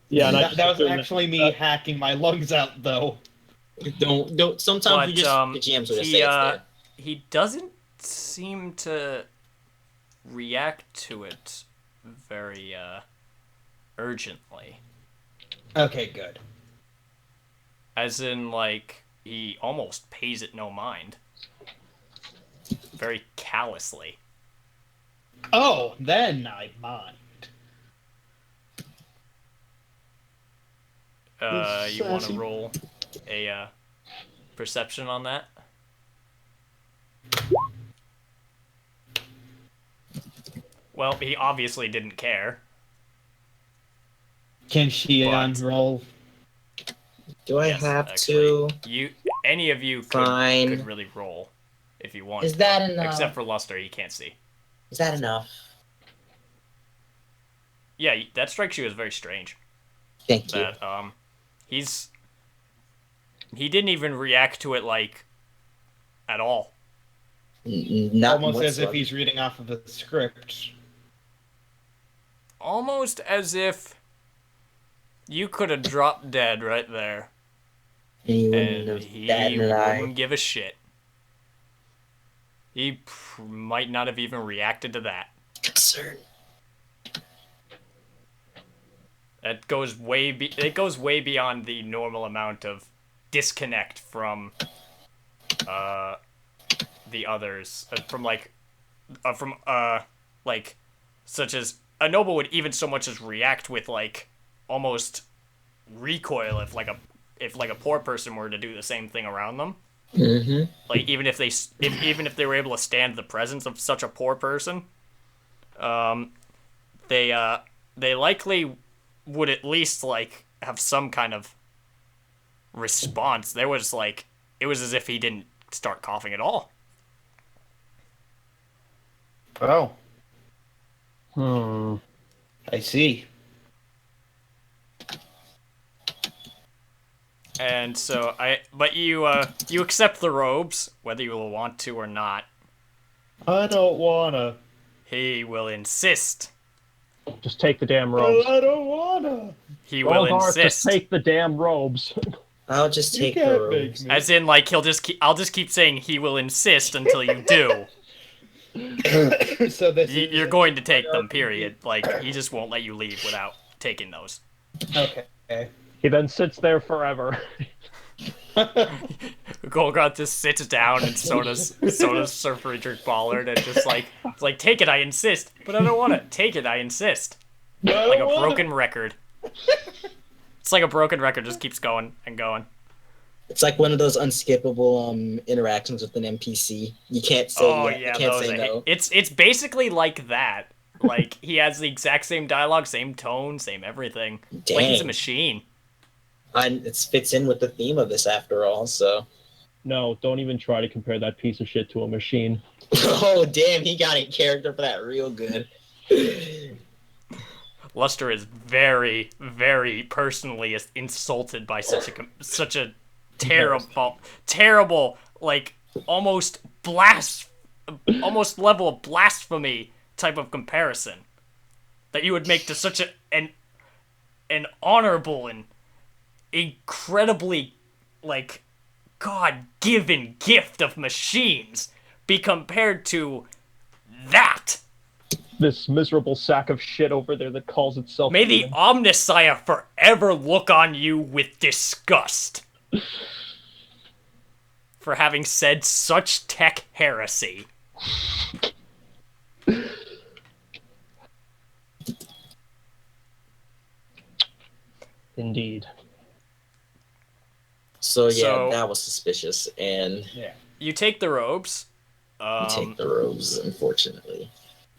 Yeah, and I That was assume actually me hacking my lungs out, though. Don't. Sometimes But you just the GMs would just he say it's there. he doesn't seem to react to it very urgently. Okay, good. As in, like, he almost pays it no mind. Very callously. Oh, then I mind. You want to Sassy. roll a perception on that? Well, he obviously didn't care. Can she But- unroll? Do I Yes, have actually. to? Any of you Fine. could really roll if you want. Is that enough? Except for Luster, he can't see. Is that enough? Yeah, that strikes you as very strange. Thank you. That he didn't even react to it like at all. Not Almost as if whatsoever. he's reading off of a script. Almost as if you could have dropped dead right there, He wouldn't and have he batted an eye. wouldn't give a shit. He might not have even reacted to that. Concern. That goes it goes way beyond the normal amount of disconnect from the others, from such as a noble would even so much as react with like almost recoil if a poor person were to do the same thing around them. Mm-hmm. Like even if they were able to stand the presence of such a poor person, they likely would at least like have some kind of response. It was as if he didn't start coughing at all. Oh, Hmm. I see. And so but you accept the robes whether you will want to or not. I don't wanna. He will insist. Just take the damn robes. I don't wanna. He will Golgar, just insist. take the damn robes. I'll just You take the can't make robes. me. As in, like I'll just keep saying he will insist until you do. So this You're going to take them. Period. Like he just won't let you leave without taking those. Okay. He then sits there forever. Golgoth just sits down, and so does Sir Friedrich Ballard, and just it's like take it, I insist, but I don't want to take it, I insist. Like a broken record. It's like a broken record, just keeps going and going. It's like one of those unskippable interactions with an NPC. You can't say you can't say no. It's basically like that. Like he has the exact same dialogue, same tone, same everything. It's like he's a Dang. machine. And it fits in with the theme of this after all, so. No, don't even try to compare that piece of shit to a machine. Oh, damn, he got in character for that real good. Luster is very, very personally insulted by such a terrible, like almost level of blasphemy type of comparison that you would make to such an honorable and incredibly like God-given gift of machines be compared to that. This miserable sack of shit over there that calls itself... May the Omnissiah forever look on you with disgust for having said such tech heresy. Indeed. So, yeah, So- that was suspicious, and You take the robes. we take the robes, unfortunately.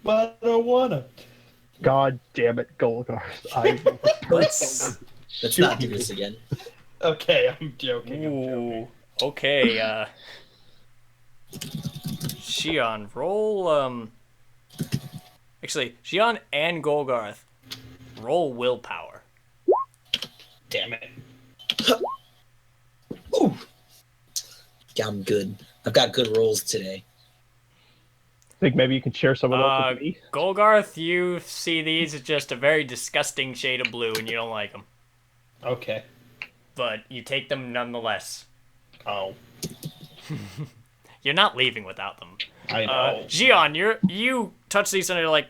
But I don't wanna. God damn it, Golgar. I will Let's. Let's not do this again. Okay, I'm joking. Ooh. Okay. Shion, roll. Actually, Shion and Golgarth, roll willpower. Damn it. Yeah, I'm good. I've got good rolls today. Think maybe you can share some of those with me? Golgarth, you see these as just a very disgusting shade of blue, and you don't like them. Okay. But you take them nonetheless. Oh, You're not leaving without them. I know. Xion, you touch these and you're like,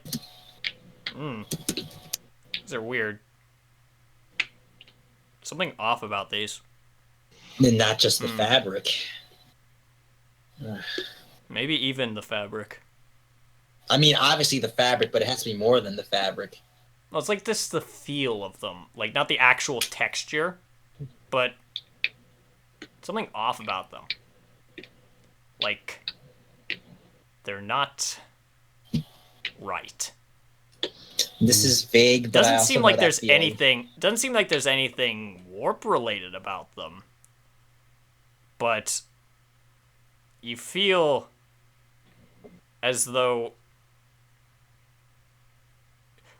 these are weird. Something off about these. And not just the fabric. Maybe even the fabric. I mean, obviously the fabric, but it has to be more than the fabric. Well, it's like this, the feel of them. Like, not the actual texture, but something off about them. Like, they're not right. This is vague, but Doesn't I also seem know like that there's feeling. anything. Doesn't seem like there's anything warp related about them. But you feel as though.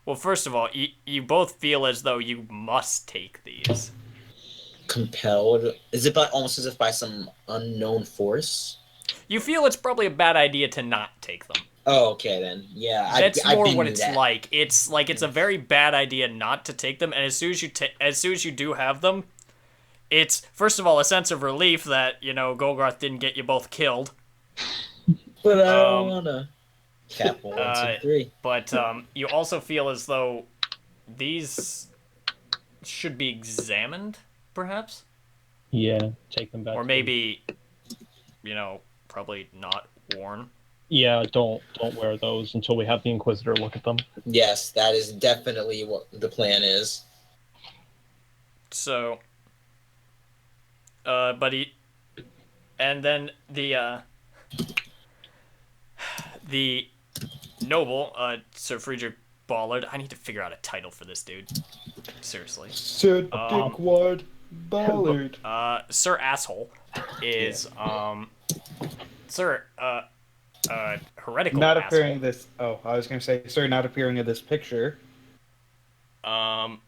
Well, first of all, you both feel as though you must take these. Compelled? Is it almost as if by some unknown force? You feel it's probably a bad idea to not take them. Oh, okay then. Yeah, That's I more didn't what do it's that. like. It's a very bad idea not to take them, and as soon as you do have them, it's first of all a sense of relief that Golgarth didn't get you both killed. But I don't wanna. Cap 1, 2, 3. But you also feel as though these should be examined, perhaps, Yeah, take them back. or maybe, probably not worn. Yeah, don't wear those until we have the Inquisitor look at them. Yes, that is definitely what the plan is. So, and then the noble, Sir Friedrich Ballard. I need to figure out a title for this dude. Seriously. Sir Dickwad Ballard. Sir Asshole is, Sir, heretical Not asshole. appearing this. Oh, I was gonna say, sir, not appearing in this picture. But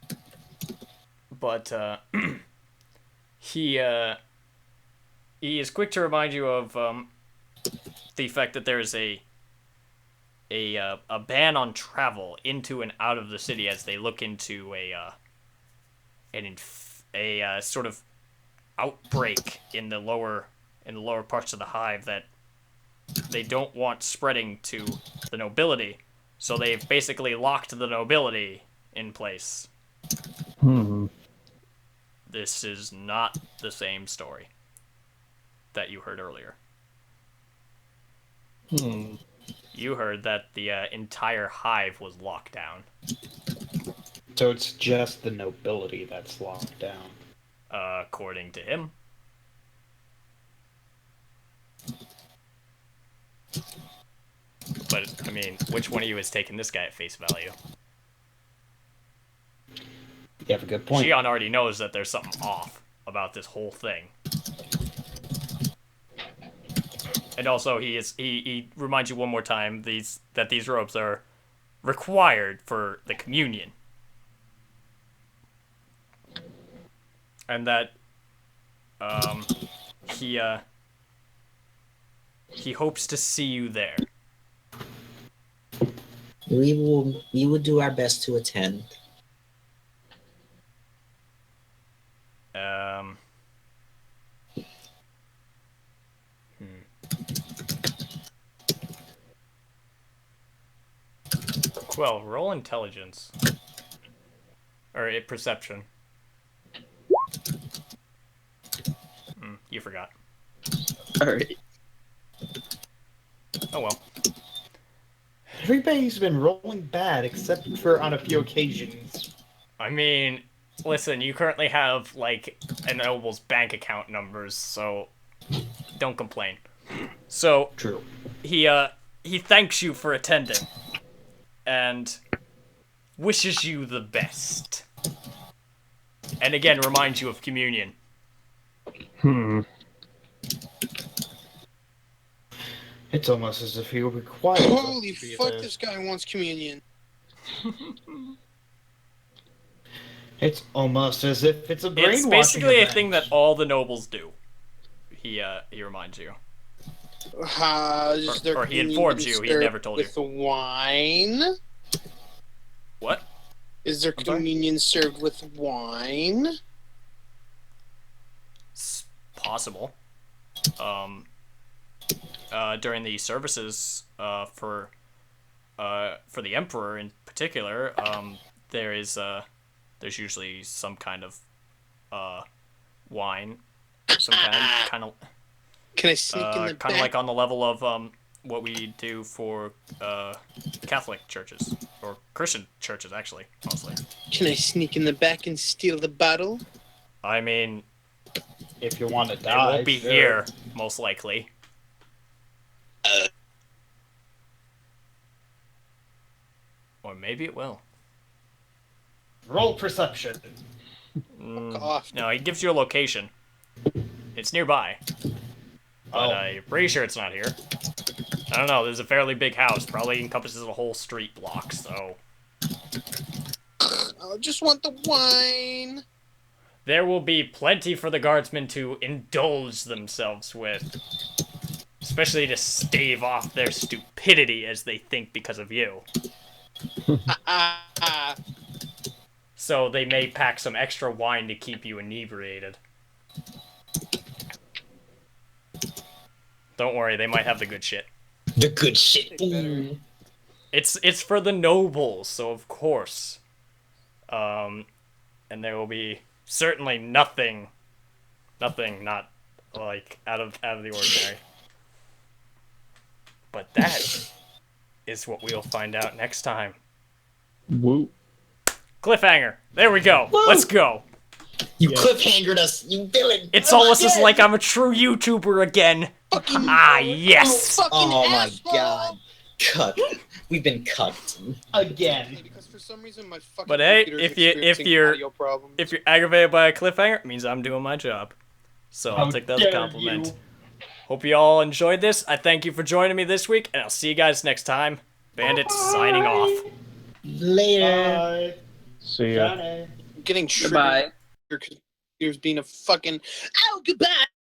he is quick to remind you of the fact that there is a ban on travel into and out of the city as they look into a sort of outbreak in the lower parts of the hive that they don't want spreading to the nobility, so they've basically locked the nobility in place. This is not the same story that you heard earlier. You heard that the entire hive was locked down. So it's just the nobility that's locked down. According to him. But, I mean, which one of you is taking this guy at face value? You have a good point. Xion already knows that there's something off about this whole thing. And also, he reminds you one more time that these robes are required for the communion. And that he hopes to see you there. We will do our best to attend. Well, roll intelligence. Or perception. You forgot. Alright. Oh well. Everybody's been rolling bad except for on a few occasions. I mean, listen, you currently have, like, a noble's bank account numbers, so don't complain. So, True. he thanks you for attending, and wishes you the best. And again, reminds you of communion. It's almost as if he requires. Holy fuck, this guy wants communion. It's almost as if it's a brainwashing It's basically a event. thing that all the nobles do. he reminds you. Is there Or he informs you, he served never told you. with wine? What? Is there I'm sorry? communion served with wine? It's possible. During the services for the Emperor in particular, there's usually some kind of wine, some kind of Can I sneak in the kind back? of like on the level of what we do for Catholic churches or Christian churches, actually, mostly. Can I sneak in the back and steal the bottle? I mean, If you want to it die, won't be sure. here, most likely. Or maybe it will. Roll perception. Off. No, he gives you a location. It's nearby. But Oh. you're pretty sure it's not here. I don't know, there's a fairly big house. Probably encompasses a whole street block, so... I just want the wine. There will be plenty for the guardsmen to indulge themselves with. Especially to stave off their stupidity as they think because of you. So they may pack some extra wine to keep you inebriated. Don't worry, they might have the good shit. The good shit. Ooh. It's for the nobles, so of course. And there will be certainly nothing not like out of the ordinary. But that is what we'll find out next time. Woo. Cliffhanger. There we go. Woo! Let's go. You Yeah. cliffhangered us, you villain. It's Oh, almost as again. like I'm a true YouTuber again. Fucking Ah, yes. fucking Oh my asshole. god. Cut. We've been cut. Again. Because for some reason my fucking But hey, computer's if experiencing you're audio problems. if you're aggravated by a cliffhanger, it means I'm doing my job. So I'll How take that as a dare compliment. you. Hope you all enjoyed this. I thank you for joining me this week, and I'll see you guys next time. Bandit signing off. Later. Bye. See ya. Johnny. I'm getting triggered. Goodbye. Your computer's being a fucking. Oh, goodbye.